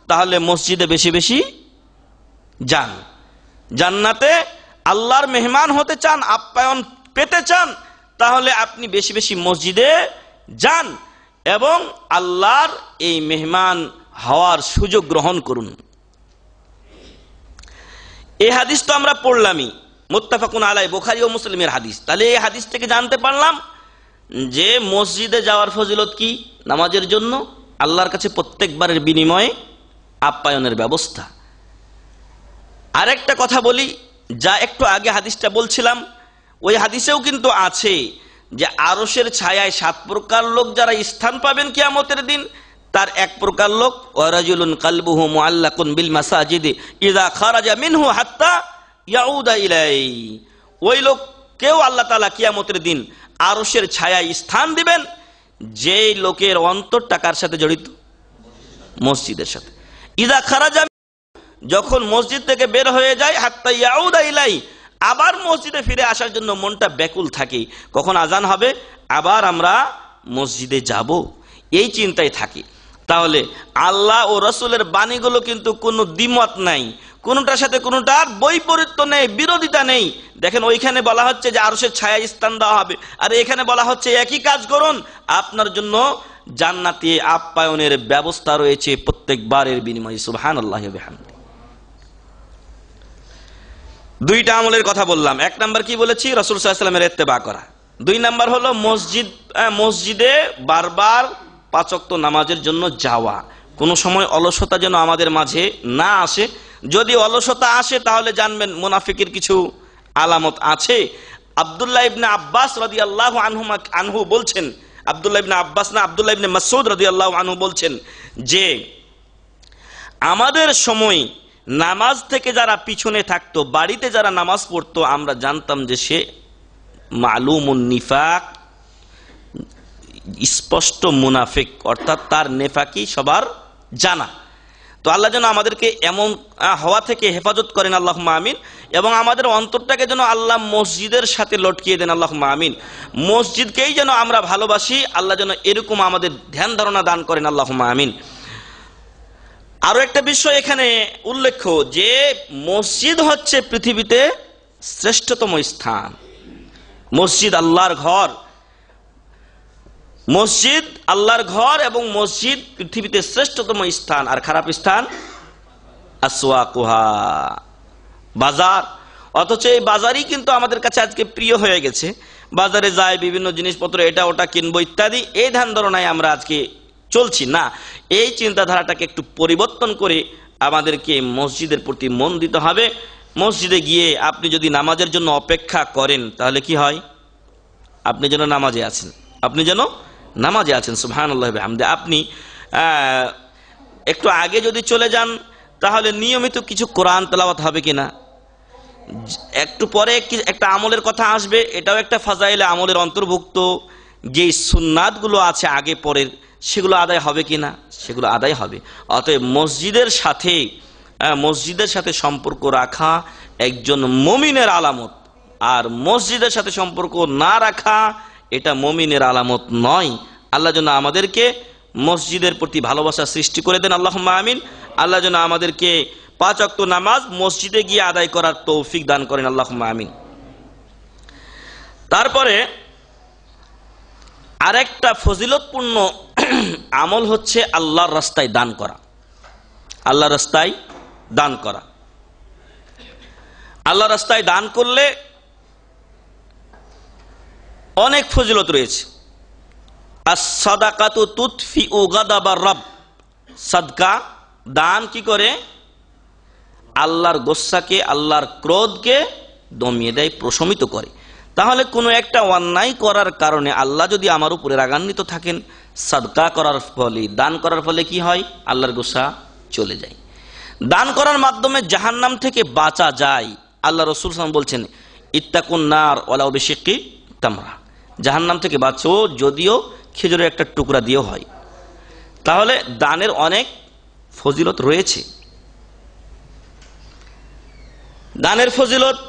তাহলে মসজিদে বেশি বেশি যান। জান্নাতে আল্লাহর মেহমান হতে চান, আপ্যায়ন পেতে চান, তাহলে আপনি বেশি বেশি মসজিদে যান এবং আল্লাহর এই মেহমান হওয়ার সুযোগ গ্রহণ করুন। এই হাদিস তো আমরা পড়লামই, মুত্তাফাকুন আলাইহি, বুখারী ও মুসলিমের হাদিস। তাহলে এই হাদিস থেকে জানতে পারলাম যে মসজিদে যাওয়ার ফজিলত কি? নামাজের জন্য আল্লাহর কাছে প্রত্যেকবারের বিনিময়ে আপ্যায়নের ব্যবস্থা। আরেকটা কথা বলি, যা একটু আগে হাদিসটা বলছিলাম, ওই হাদিসেও কিন্তু আছে যে আরশের ছায়ায় 7 প্রকার লোক যারা স্থান পাবেন কিয়ামতের দিন, তার এক প্রকার লোক, ওয়ারাজুলুন কলবুহু মুআল্লাকুন বিল মাসাজিদি ইযা খারাজা মিনহু হাত্তা ইয়াউদা ইলাইহি, ওই লোককেও আল্লাহ তাআলা কিয়ামতের দিন আরশের ছায়ায় স্থান দিবেন, যে লোকের অন্তরটা কার সাথে জড়িত? মসজিদের সাথে। ইযা খারাজা, যখন মসজিদ থেকে বের হয়ে যায়, হাত্তা ইয়াউদা ইলাইহি, আবার মসজিদে ফিরে আসার জন্য মনটা ব্যাকুল থাকে, কখন আজান হবে, আবার আমরা মসজিদে যাব, এই চিন্তায় থাকি। তাহলে আল্লাহ ও রাসূলের বাণীগুলো কিন্তু কোনো দ্বিমত নাই, কোনটার সাথে কোনটার বৈপরীত্য নেই, বিরোধিতা নেই। দেখেন ওইখানে বলা হচ্ছে যে আরশের ছায়া স্থান দেওয়া হবে, আর এখানে বলা হচ্ছে একই কাজ করুন, আপনার জন্য জান্নাতে আপ্যায়নের ব্যবস্থা রয়েছে প্রত্যেকবারের বিনিময়ে। সুবহানাল্লাহি ওয়া বিহামদিহি। দুইটা আমলের কথা বললাম। এক নাম্বার কি বলেছি? রাসূল সাল্লাল্লাহু আলাইহি ওয়াসাল্লামের ইত্তেবা করা। 2 নাম্বার হলো মসজিদে বারবার 5 ওয়াক্ত নামাজের জন্য যাওয়া। কোনো সময় অলসতা যেন আমাদের মাঝে না আসে। যদি অলসতা আসে তাহলে জানবেন মুনাফিকের কিছু আলামত আছে। আব্দুল্লাহ ইবনে আব্বাস রাদিয়াল্লাহু আনহু বলছেন, আব্দুল্লাহ ইবনে আব্বাস না, আব্দুল্লাহ ইবনে মাসউদ রাদিয়াল্লাহু আনহু বলছেন যে আমাদের সময় নামাজ থেকে যারা পিছনে থাকতো, বাড়িতে যারা নামাজ পড়তো, আমরা জানতাম যে সে মালুমুন নিফাক, স্পষ্ট মুনাফিক, অর্থাৎ তার নেফাকি সবার জানা। তো তো আল্লাহ যেন আমাদেরকে এমন হওয়া থেকে হেফাজত করেন, আল্লাহুম্মা আমিন। এবং আমাদের অন্তরটাকে যেন আল্লাহ মসজিদের সাথে লটকিয়ে দেন, আল্লাহুম্মা আমিন। মসজিদকেই যেন আমরা ভালোবাসি, আল্লাহ যেন এরকম আমাদের ধ্যান ধারণা দান করেন, আল্লাহুম্মা আমিন। আরো একটা বিষয় এখানে উল্লেখ্য যে মসজিদ হচ্ছে পৃথিবীতে শ্রেষ্ঠতম স্থান। মসজিদ আল্লাহর ঘর, মসজিদ আল্লাহর ঘর এবং মসজিদ পৃথিবীতে শ্রেষ্ঠতম স্থান। আর খারাপ স্থান আসওয়াকুহা, বাজার। অথচ এই বাজারই কিন্তু আমাদের কাছে আজকে প্রিয় হয়ে গেছে। বাজারে যায় বিভিন্ন জিনিসপত্র, এটা ওটা কিনবো ইত্যাদি, এই ধ্যান ধারণায় আমরা আজকে চলছি না। এই চিন্তাধারাটাকে একটু পরিবর্তন করে আমাদেরকে মসজিদের প্রতি মন দিতে হবে। মসজিদে গিয়ে আপনি যদি নামাজের জন্য অপেক্ষা করেন তাহলে কি হয়? আপনি যেন নামাজে আছেন, আপনি যেন নামাজে আছেন। সুবহানাল্লাহি ওয়া বিহামদিহি। আপনি একটু আগে যদি চলে যান তাহলে নিয়মিত কিছু কোরআন তেলাওয়াত হবে কিনা, একটু পরে একটা আমলের কথা আসবে, এটাও একটা ফাজাইলে আমলের অন্তর্ভুক্ত। যে সুন্নাতগুলো আছে আগে পরের, সেগুলো আদায় হবে কিনা, সেগুলো আদায় হবে। অতএব মসজিদের সাথে সম্পর্ক রাখা একজন মুমিনের আলামত, আর মসজিদের সাথে সম্পর্ক না রাখা এটা মুমিনের আলামত নয়। আল্লাহ যেন আমাদেরকে মসজিদের প্রতি ভালোবাসা সৃষ্টি করে দেন, আল্লাহুম্মা আমিন। আল্লাহ যেন আমাদেরকে 5 ওয়াক্ত নামাজ মসজিদে গিয়ে আদায় করার তৌফিক দান করেন, আল্লাহুম্মা আমিন। তারপরে আরেকটা ফজিলতপূর্ণ আমল হচ্ছে আল্লাহর রাস্তায় দান করা। আল্লাহর রাস্তায় দান করা, আল্লাহর রাস্তায় দান করলে অনেক ফজিলত রয়েছে। আস-সাদাকাতু তুতফিউ গাদাবার রব। সাদকা, দান কি করে? আল্লাহর গোসাকে, আল্লাহর ক্রোধকে দমিয়ে দেয়, প্রশমিত করে। তাহলে কোনো একটা অন্যায় করার কারণে আল্লাহ যদি আমার উপরে রাগান্বিত থাকেন, সাদকা করার ফলে, দান করার ফলে কি হয়? আল্লাহর গোসা চলে যায়। দান করার মাধ্যমে জাহান্নাম থেকে বাঁচা যায়। আল্লাহ রাসূল সাল্লাল্লাহু আলাইহি ওয়াসাল্লাম বলছেন, ইত্তাকুন নার ওয়ালাউ বিশিক্কি তামরা। জাহান্নাম থেকে বাঁচো যদিও খেজুরের একটা টুকরা দিয়েও হয়। তাহলে দানের অনেক ফজিলত রয়েছে। দানের ফজিলত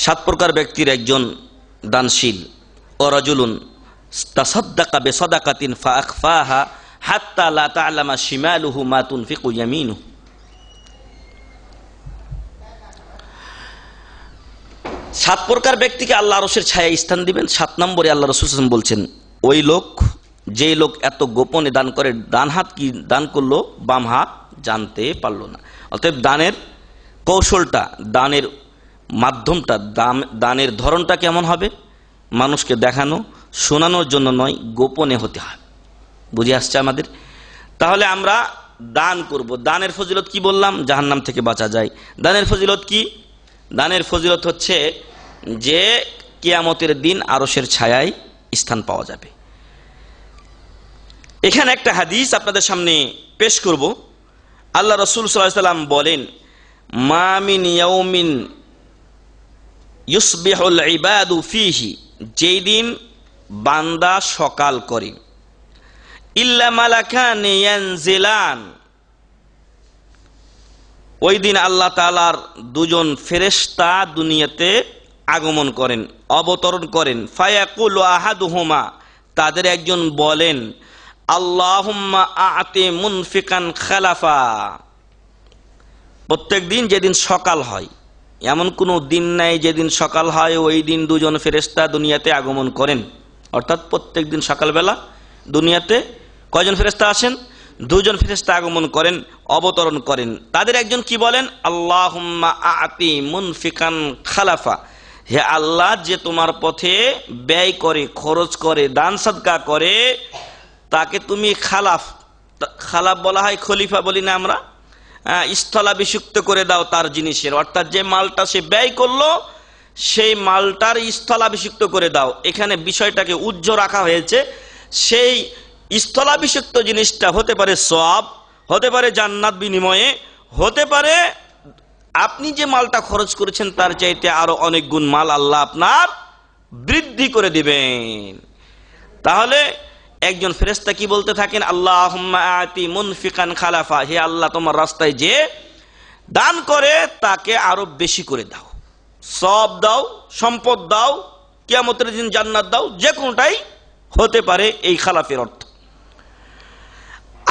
7 প্রকার ব্যক্তির একজন দানশীল। ও রাজুলুন তাসাদ্দাকা বিসাদাকাতিন ফাআখফাহা হাত্তা লা তা'লামা শিমালুহু মা তুনফিকু ইয়ামিনুহু। 7 প্রকার ব্যক্তিকে আল্লাহ আরশের ছায়ায় স্থান দিবেন। 7 নম্বরে আল্লাহ রাসূল সাল্লাল্লাহু আলাইহি ওয়াসাল্লাম বলছেন, ওই লোক, যেই লোক এত গোপনে দান করে, ডান হাত কি দান করলো, বাম হাত জানতে পারলো না। অতএব দানের কৌশলটা, দানের মাধ্যমটা, দানের ধরনটা কেমন হবে? মানুষকে দেখানো, শোনানোর জন্য নয়, গোপনে হতে হয়। বুঝে আসছে আমাদের? তাহলে আমরা দান করব। দানের ফজিলত কি বললাম? জাহান্নাম থেকে বাঁচা যায়। দানের ফজিলত কি? দানের ফজিলত হচ্ছে যে কিয়ামতের দিন আরশের ছায়ায় স্থান পাওয়া যাবে। এখানে একটা হাদিস আপনাদের সামনে পেশ করব। আল্লাহ রাসূল সাল্লাল্লাহু আলাইহি ওয়াসাল্লাম বলেন, মা মিন ইয়াউমিন ইউসবিহুল ইবাদু ফীহি, যেই দিন বান্দা সকাল করে, ইল্লা মালাকান ইয়ানজিলান, ওই দিন আল্লাহ তাআলার 2জন ফেরেশতা দুনিয়াতে আগমন করেন, অবতরণ করেন। ফায়াকুলু আহাদুহুমা, তাদের একজন বলেন, আল্লাহুম্মা আ'তি মুনফিকান খালাফা। প্রত্যেক দিন যেদিন সকাল হয়, এমন কোনো দিন নাই যেদিন সকাল হয় ওই দিন 2জন ফেরেশতা দুনিয়াতে আগমন করেন। অর্থাৎ প্রত্যেক দিন সকালবেলা দুনিয়াতে কয়জন ফেরেশতা আসেন? 2জন ফেরেশতা আগমন করেন, অবতরণ করেন। তাদের একজন কি বলেন? আল্লাহুম্মা আ'তি মুনফিকান খালাফা, হে আল্লাহ, যে তোমার পথে ব্যয় করে, খরচ করে, দান সাদকা করে, তাকে তুমি খালাফ বলা হয়, খলিফা বলি না আমরা, স্থলাভিষিক্ত করে দাও তার জিনিসের। অর্থাৎ যে মালটা সে ব্যয় করলো সেই মালটার স্থলাভিষিক্ত করে দাও। এখানে বিষয়টাকে উজ্জ্বল রাখা হয়েছে। সেই স্থলাভিষিক্ত জিনিসটা হতে পারে সওয়াব, হতে পারে জান্নাত বিনিময়ে, হতে পারে আপনি যে মালটা খরচ করেছেন তার চাইতে আরো অনেক গুণ মাল আল্লাহ আপনার বৃদ্ধি করে দিবেন। তাহলে একজন ফেরেশতা কি বলতে থাকেন, আল্লাহুম্মা আতি মুনফিকান খালাফা, হে আল্লাহ তোমার রাস্তায় যে দান করে তাকে আরো বেশি করে দাও, সব দাও, সম্পদ দাও, কিয়ামতের দিন জান্নাত দাও, যে কোনটাই হতে পারে এই খালাফের অর্থ।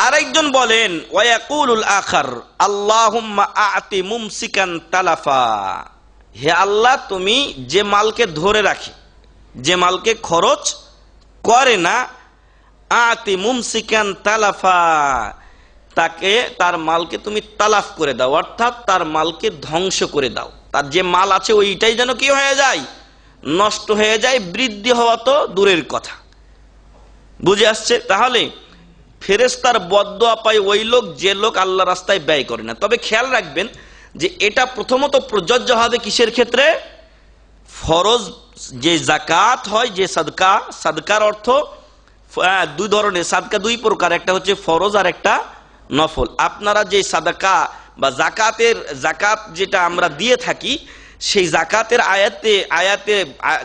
আরেকজন বলেন ওয়ায়াকুলুল আখার আল্লাহুম্মা আতি মুমসিকান তালাফা, হে আল্লাহ তুমি যে মালকে ধরে রাখে, যে মালকে খরচ করে না, আতি মুমসিকান তালাফা, তাকে তার মালকে তুমি তালাফ করে দাও, অর্থাৎ তার মালকে ধ্বংস করে দাও। তার যে মাল আছে ওইটাই যেন কি হয়ে যায়, নষ্ট হয়ে যায়, বৃদ্ধি হওয়া তো দূরের কথা। বুঝে আসছে? তাহলে ফেরেশতার বদদোয়া পায় ওই লোক যে লোক আল্লাহ রাস্তায় ব্যয় করে না। তবে খেয়াল রাখবেন যে এটা প্রথমত প্রযোজ্য হবে কিসের ক্ষেত্রে? ফরজ যে যাকাত হয়, যে সাদকা, সাদকার অর্থ দুই ধরনের, সাদকা দুই প্রকার, একটা হচ্ছে ফরজ আর একটা নফল। আপনারা যে সাদকা বা জাকাত যেটা আমরা দিয়ে থাকি, সেই জাকাতের আয়াতে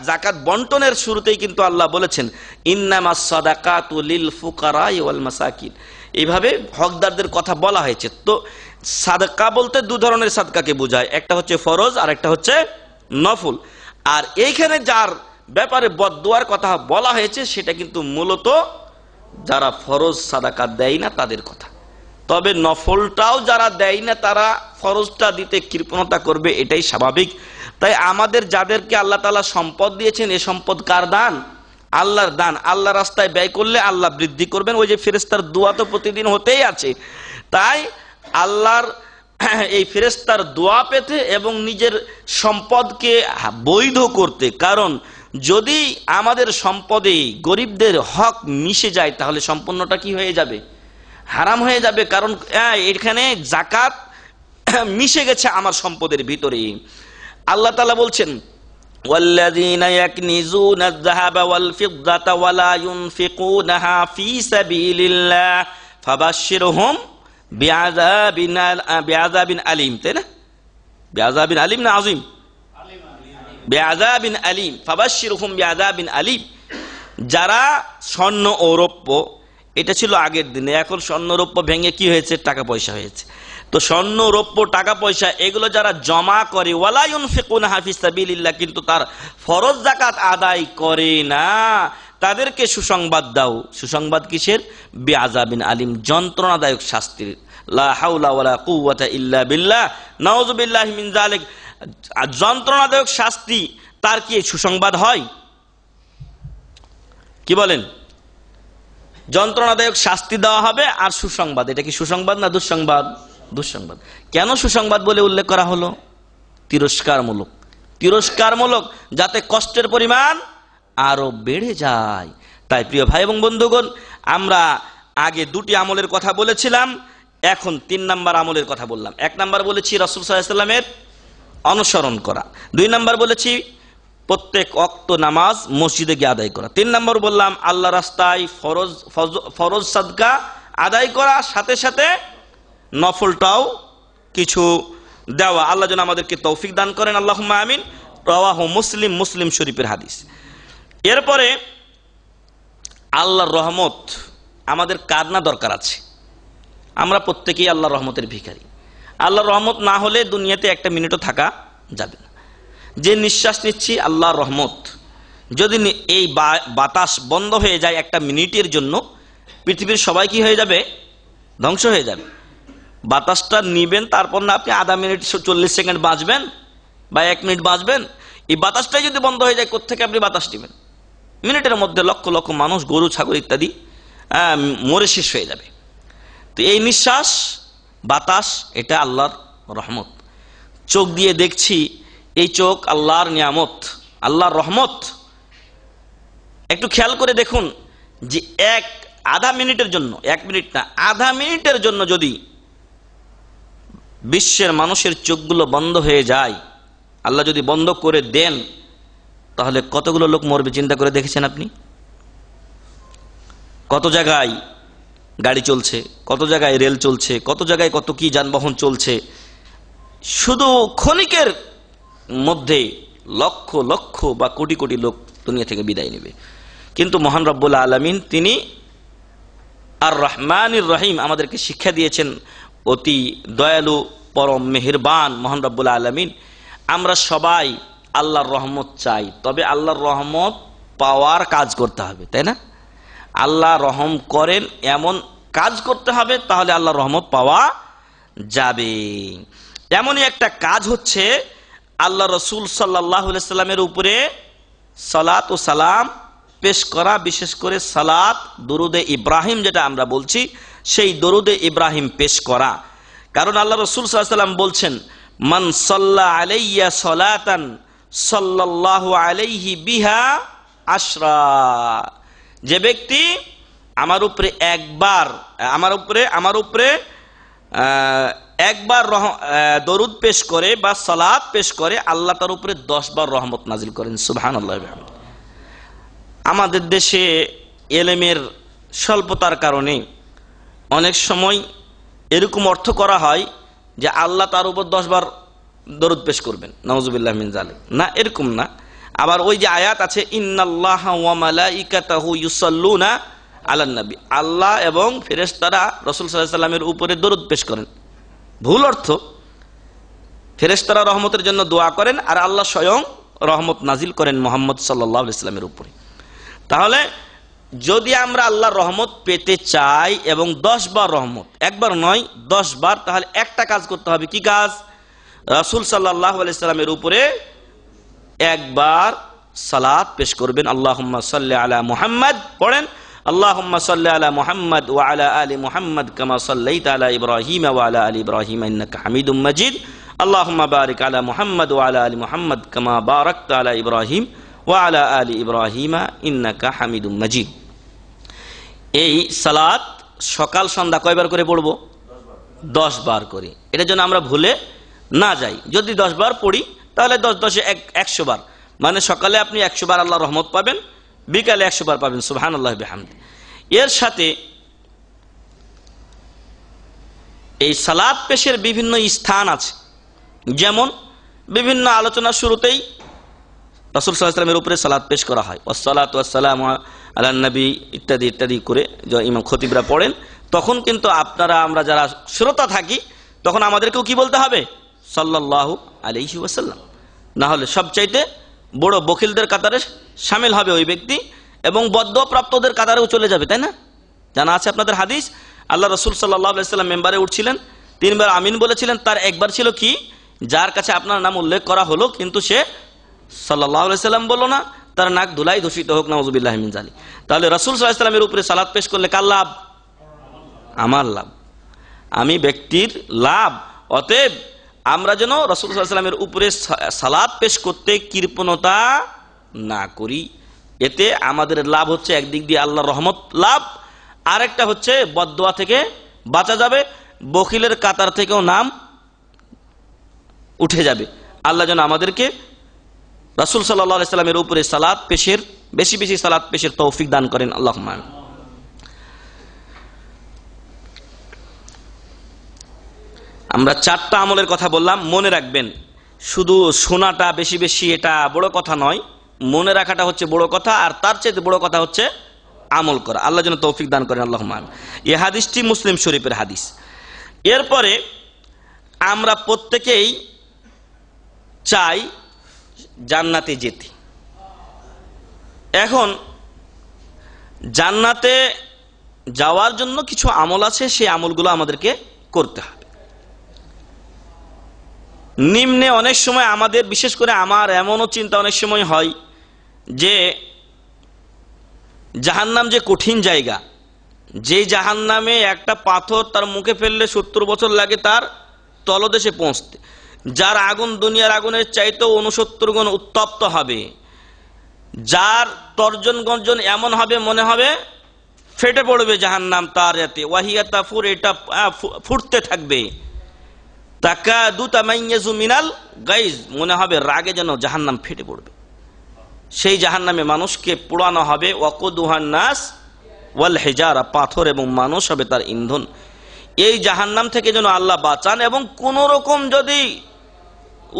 জাকাত বন্টনের শুরুতেই কিন্তু আল্লাহ বলেছেন ইন্নামাস সাদাকাতু লিল ফুকারা ওয়াল মাসাকিন, এইভাবে হকদারদের কথা বলা হয়েছে। তো সাদকা বলতে দু ধরনের সাদকাকে বোঝায়, একটা হচ্ছে ফরজ আর একটা হচ্ছে নফল। আর এইখানে যার ব্যাপারে বদদোয়ার কথা বলা হয়েছে সেটা কিন্তু মূলত যারা ফরজ সাদাকা দেয় না তাদের কথা। তবে নফলটাও যারা দেয় না তারা ফরজটা দিতে কৃপণতা করবে, এটাই স্বাভাবিক। তাই আমাদের যাদেরকে আল্লাহ তাআলা সম্পদ দিয়েছেন, এই সম্পদ কার দান? আল্লাহর দান। আল্লাহ রাস্তায় ব্যয় করলে আল্লাহ বৃদ্ধি করবেন। ওই যে ফেরেশতার দোয়া তো প্রতিদিন হতেই আছে। তাই আল্লাহর এই ফেরেশতার দোয়া পেতে এবং নিজের সম্পদকে বৈধ করতে, কারণ যদি আমাদের সম্পদে গরিবদের হক মিশে যায় তাহলে সম্পূর্ণটা কি হয়ে যাবে? হারাম হয়ে যাবে। কারণ এখানে যাকাত মিশে গেছে আমার সম্পদের ভিতরে। আল্লাহ তাআলা বলছেন ওয়াল্লাযীনা ইয়াকনিজুনা আয-যাহাবা ওয়াল ফিদ্দাতা ওয়া লা ইউনফিকুনাহা ফী সাবিলিল্লাহ ফাবাশশিরহুম বিআযাবিন আলীম। তাই না? বিআযাবিন আলীম না আযীম? বিআযাবিন আলীম, ফাবাশশিরহুম বিআযাবিন আলীম। যারা স্বর্ণ ও রৌপ্য, এটা ছিল আগের দিনে, এখন স্বর্ণ রৌপ্য ভেঙে কি হয়েছে? টাকা পয়সা হয়েছে। তো স্বর্ণ রৌপ্য টাকা পয়সা এগুলো যারা জমা করে, ওয়ালা ইউনফিকুনাহা ফী সাবিলিল্লাহ, কিন্তু তার ফরজ যাকাত আদায় করে না, তাদেরকে সুসংবাদ দাও। সুসংবাদ কিসের? বিআযাবিন আলীম, যন্ত্রণাদায়ক শাস্তির। লা হাওলা ওয়ালা কুওয়াতা ইল্লা বিল্লাহ, নাউযু বিল্লাহি মিন যালিক। যন্ত্রণাদায়ক শাস্তি, তার কি সুসংবাদ হয়? কি বলেন? যন্ত্রণাদায়ক শাস্তি দেওয়া হবে আর সুসংবাদ, এটা কি সুসংবাদ না দুঃসংবাদ? দুঃসংবাদ। কেন সুসংবাদ বলে উল্লেখ করা হলো? তিরস্কারমূলক। তিরস্কারমূলক, যাতে কষ্টের পরিমাণ আরো বেড়ে যায়। তাই প্রিয় ভাই এবং বন্ধুগণ, আমরা আগে দুটি আমলের কথা বলেছিলাম, এখন 3 নাম্বার আমলের কথা বললাম। 1 নাম্বার বলেছি রাসূল সাল্লাল্লাহু আলাইহি ওয়াসাল্লামের অনুসরণ করা, 2 নাম্বার বলেছি প্রত্যেক ওয়াক্ত নামাজ মসজিদে গিয়ে আদায় করা, 3 নাম্বার বললাম আল্লাহ রাস্তায় ফরজ সাদকা আদায় করা, সাথে সাথে নফলটাও কিছু দেওয়া। আল্লাহ যেন আমাদেরকে তৌফিক দান করেন, আল্লাহুম্মা আমিন। রাওয়াহু মুসলিম, মুসলিম শরীফের হাদিস। এরপরে আল্লাহর রহমত আমাদের কার না দরকার আছে? আমরা প্রত্যেকেই আল্লাহর রহমতের ভিখারি। আল্লাহর রহমত না হলে দুনিয়াতে একটা মিনিটও থাকা যাবে না। যে নিঃশ্বাস নিচ্ছি আল্লাহর রহমত। যদি এই বাতাস বন্ধ হয়ে যায় একটা মিনিটের জন্য, পৃথিবীর সবাই কি হয়ে যাবে? ধ্বংস হয়ে যাবে। বাতাসটা নিবেন, তারপর না আপনি আধা মিনিট 40 সেকেন্ড বাঁচবেন বা 1 মিনিট বাঁচবেন। এই বাতাসটাই যদি বন্ধ হয়ে যায়, কোত্থেকে আপনি বাতাস নেবেন? মিনিটের মধ্যে লক্ষ লক্ষ মানুষ, গরু ছাগল ইত্যাদি মরে শেষ হয়ে যাবে। তো এই নিঃশ্বাস, বাতাস, এটা আল্লাহর রহমত। চোখ দিয়ে দেখছি, এই চোখ আল্লাহর নিয়ামত, আল্লাহর রহমত। একটু খেয়াল করে দেখুন যে আধা মিনিটের জন্য, 1 মিনিট না, আধা মিনিটের জন্য যদি বিশ্বের মানুষের চোখগুলো বন্ধ হয়ে যায়, আল্লাহ যদি বন্ধ করে দেন, তাহলে কতগুলো লোক মরবে চিন্তা করে দেখেছেন আপনি? কত জায়গায় গাড়ি চলছে, কত জায়গায় রেল চলছে, কত জায়গায় কত কি যানবাহন চলছে। শুধু ক্ষণিকের মধ্যে লক্ষ লক্ষ বা কোটি কোটি লোক দুনিয়া থেকে বিদায় নেবে। কিন্তু মহান রব্বুল আলামিন তিনি আর রহমানির রহিম আমাদেরকে শিক্ষা দিয়েছেন অতি দয়ালু পরম মেহেরবান মহান রব্বুল আলামিন। আমরা সবাই আল্লাহর রহমত চাই, তবে আল্লাহর রহমত পাওয়ার কাজ করতে হবে, তাই না? আল্লাহ রহম করেন এমন কাজ করতে হবে, তাহলে আল্লাহর রহমত পাওয়া যাবে। এমনই একটা কাজ হচ্ছে আল্লাহ রসুল সাল্লাল্লাহু আলাইহি সাল্লামের উপরে সালাত ও সালাম পেশ করা, বিশেষ করে সালাত দরুদে ইব্রাহিম যেটা আমরা বলছি, সেই দরুদে ইব্রাহিম পেশ করা। কারণ আল্লাহ রসুল সাল্লাল্লাহু আলাইহি সাল্লাম বলছেন, মান সাল্লা আলাইয়া সালাতান সাল্লাল্লাহু আলাইহি বিহা আশরা, যে ব্যক্তি আমার উপরে একবার দরুদ পেশ করে বা সালাত পেশ করে, আল্লাহ তার উপরে 10 বার রহমত নাজিল করেন। সুবহানাল্লাহ। আমাদের দেশে এলেমের স্বল্পতার কারণে অনেক সময় এরকম অর্থ করা হয় যে আল্লাহ তার উপর 10 বার দরুদ পেশ করবেন, নাউজুবিল্লাহ মিন যালিক। না, এরকম না। আবার ওই যে আয়াত আছে, ইন্নাল্লাহা ওয়া মালাইকাতাহু ইউসাল্লুনা আলান নবী, আল্লাহ এবং ফেরেশতারা রাসূল সাল্লাল্লাহু আলাইহি সাল্লামের উপরে দরুদ পেশ করেন। ভুল অর্থ। ফেরেশতারা রহমতের জন্য দোয়া করেন আর আল্লাহ স্বয়ং রহমত নাজিল করেন মুহাম্মদ সাল্লাল্লাহু আলাইহি সাল্লামের উপরে। তাহলে যদি আমরা আল্লাহর রহমত পেতে চাই এবং 10 বার রহমত, একবার নয় 10 বার, তাহলে একটা কাজ করতে হবে। কি কাজ? রাসূল সাল্লাল্লাহু আলাইহি সাল্লামের উপরে একবার সালাত পেশ করবেন। আল্লাহুম্মা সাল্লি আলা মুহাম্মদ পড়েন, আল্লাহুম্মা সাল্লি আলা মুহাম্মদ ওয়া আলা আলি মুহাম্মদ কামা সাল্লাইতা আলা ইব্রাহিম ওয়া আলা আলি ইব্রাহিম ইন্নাকা হামিদুম মাজিদ, আল্লাহুম্মা বারিক আলা মুহাম্মদ ওয়া আলা আলি মুহাম্মদ কামা বারাকতা আলা ইব্রাহিম ওয়া আলা আলি ইব্রাহিম ইন্নাকা হামিদুম মাজিদ। এই সালাত সকাল সন্ধ্যা কয়বার করে পড়ব? 10 বার করে। এটার জন্য আমরা ভুলে না যাই। যদি 10 বার পড়ি তাহলে 10 10 100 বার, মানে সকালে আপনি 100 বার আল্লাহর রহমত পাবেন, বিকালে 100 বার পাবেন। সুবহানাল্লাহ বিহামদি। এর সাথে এই সালাত পেশের বিভিন্ন স্থান আছে, যেমন বিভিন্ন আলোচনার শুরুতেই রাসূল সাল্লাল্লাহু আলাইহি ওয়াসাল্লামের উপরে সালাত পেশ করা হয়, ওয়াসসালাতু ওয়াসসালামু আলান নবী ইত্যাদি ইত্যাদি করে ইমাম খতিবরা পড়েন। তখন কিন্তু আমরা যারা শ্রোতা থাকি, তখন আমাদেরকেও কি বলতে হবে? সাল্লাল্লাহু আলাইহি ওয়াসাল্লাম। না হলে সবচাইতে বড় বখিলদের কাতারে শামিল হবে ওই ব্যক্তি এবং বদ্ধপ্রাপ্তদের কাতারেও চলে যাবে, তাই না? জানা আছে আপনাদের হাদিস, আল্লাহ রসুল সাল্লাল্লাহু আলাইহি ওয়াসাল্লাম মেম্বারে উঠছিলেন, 3 বার আমিন বলেছিলেন। তার একবার ছিল কি, যার কাছে আপনার নাম উল্লেখ করা হলো কিন্তু সে সাল্লাল্লাহু আলাইহি ওয়াসাল্লাম বলল না, তার নাক ধুলাই দূষিত হোক, নাউজুবিল্লাহি মিন যালিক। তাহলে রাসূল সাল্লাল্লাহু আলাইহি ওয়াসাল্লামের উপরে সালাত পেশ করলে কার লাভ? আমার লাভ, আমি ব্যক্তির লাভ। অতএব আমরা যেন রাসূল সাল্লাল্লাহু আলাইহি ওয়াসাল্লামের উপরে সালাত পেশ করতে কৃপণতা না করি। এতে আমাদের লাভ হচ্ছে, একদিক দিয়ে আল্লাহর রহমত লাভ, আরেকটা হচ্ছে বদদোয়া থেকে বাঁচা যাবে, বখিলের কাতার থেকেও নাম উঠে যাবে। আল্লাহ যেন আমাদেরকে রাসূল সাল্লাল্লাহু আলাইহি ওয়াসাল্লামের উপরে সালাত পেশের, বেশি বেশি সালাত পেশের তৌফিক দান করেন। আল্লাহুম্মা আমিন। আমরা 4টা আমলের কথা বললাম, মনে রাখবেন। শুধু শোনাটা বেশি বেশি এটা বড় কথা নয়, মনে রাখাটা হচ্ছে বড় কথা, আর তার চেয়ে বড় কথা হচ্ছে আমল করা। আল্লাহ যেন তৌফিক দান করেন। আল্লাহুম্মা আমিন। এই হাদিসটি মুসলিম শরীফের হাদিস। এরপরে আমরা প্রত্যেকেই চাই জান্নাতে যেতে। এখন জান্নাতে যাওয়ার জন্য কিছু আমল আছে, সেই আমলগুলো আমাদেরকে করতে হবে। নিম্নে অনেক সময় আমাদের, বিশেষ করে আমার এমনও চিন্তা অনেক সময় হয় যে জাহান্নাম যে কঠিন জায়গা, যে জাহান্নামে একটা পাথর তার মুখে ফেললে 70 বছর লাগে তার তলদেশে পৌঁছতে, যার আগুন দুনিয়ার আগুনের চাইতেও 69 গুণ উত্তপ্ত হবে, যার তর্জন গর্জন এমন হবে মনে হবে ফেটে পড়বে জাহান্নাম, তার এতে ওয়াহিয়া তাফুর, এটা ফুটতে থাকবে, তাকাদু তামাইয়াজু মিনাল গাইজ, মনে হবে রাগে যেন জাহান্নাম ফেটে পড়বে। সেই জাহান্নামে মানুষকে পোড়ানো হবে, ওয়াকুদুহান নাস ওয়াল হিজারা, পাথর এবং মানুষ হবে তার ইন্ধন। এই জাহান্নাম থেকে যেন আল্লাহ বাঁচান, এবং কোন রকম যদি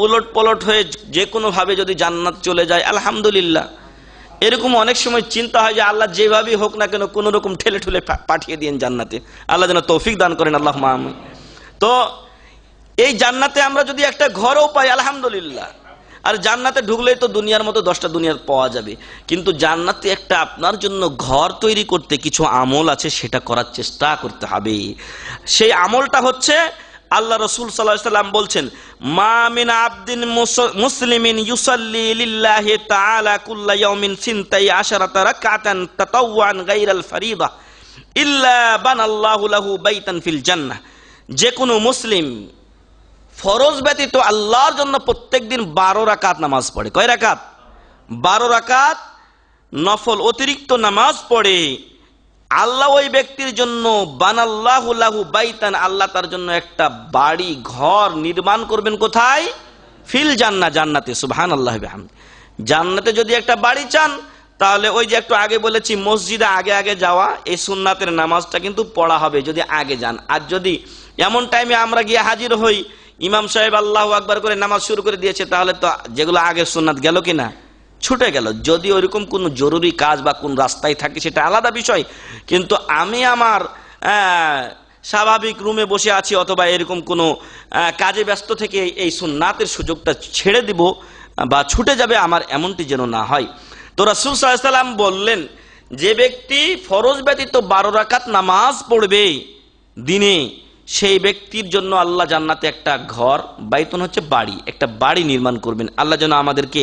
উলট পলট হয়ে যে কোনো ভাবে যদি জান্নাত চলে যায় আলহামদুলিল্লাহ, এরকম অনেক সময় চিন্তা হয় যে আল্লাহ যেভাবেই হোক না কেন কোন রকম ঠেলে ঠুলে পাঠিয়ে দিয়েন জান্নাতে, আল্লাহ যেন তৌফিক দান করেন, আল্লাহুম্মা আমিন। তো এই জান্নাতে আমরা যদি একটা ঘরও পাই আলহামদুলিল্লাহ, আর জান্নাতে ঢুকলেই তো দুনিয়ার মতো 10টা দুনিয়ার পাওয়া যাবে, কিন্তু জান্নাতে একটা আপনার জন্য ঘর তৈরি করতে কিছু আমল আছে, সেটা করার চেষ্টা করতে হবে। সেই আমলটা হচ্ছে আল্লাহ রাসূল সাল্লাল্লাহু আলাইহি ওয়াসাল্লাম বলছেন, মা মিন আবদিন মুসলিমিন ইউসাল্লি লিল্লাহি তাআলা কুল্লা ইয়াউমিন 12 রাকাতান তাতাওয়ান গায়রাল ফরিদা ইল্লা বানাল্লাহু লাহু বাইতান ফিল জান্নাহ। যে কোনো মুসলিম ফরজ ব্যতীত আল্লাহর জন্য প্রত্যেকদিন 12 রাকাত নামাজ পড়ে। কয় রাকাত? 12 রাকাত নফল অতিরিক্ত নামাজ পড়ে, আল্লাহ ওই ব্যক্তির জন্য বানাল্লাহু লাহু বাইতান, আল্লাহ তার জন্য একটা বাড়ি ঘর নির্মাণ করবেন। কোথায়? ফিল জান্নাহ, জান্নাতে। সুবহানাল্লাহি ওয়া বিহামদিহি। জান্নাতে যদি একটা বাড়ি চান, তাহলে ওই যে একটু আগে বলেছি মসজিদে আগে আগে যাওয়া, এই সুন্নাতের নামাজটা কিন্তু পড়া হবে যদি আগে যান। আর যদি এমন টাইমে আমরা গিয়ে হাজির হই, ইমাম সাহেব আল্লাহু আকবার করে নামাজ শুরু করে দিয়েছে, তাহলে তো যেগুলো আগের সুন্নাত গেল কিনা, ছুটে গেল। যদি ওইরকম কোনো জরুরি কাজ বা কোন রাস্তায় থাকে সেটা আলাদা বিষয়, কিন্তু আমি আমার স্বাভাবিক রুমে বসে আছি অথবা এরকম কোনো কাজে ব্যস্ত থেকে এই সুন্নাতের সুযোগটা ছেড়ে দিব বা ছুটে যাবে, আমার এমনটি যেন না হয়। তো রাসূল সাল্লাল্লাহু আলাইহি ওয়াসাল্লাম বললেন, যে ব্যক্তি ফরজ ব্যতীত 12 রাকাত নামাজ পড়বে দিনে, সেই ব্যক্তির জন্য আল্লাহ জান্নাতে একটা ঘর, বাইতুন হচ্ছে বাড়ি, একটা বাড়ি নির্মাণ করবেন। আল্লাহ যেন আমাদেরকে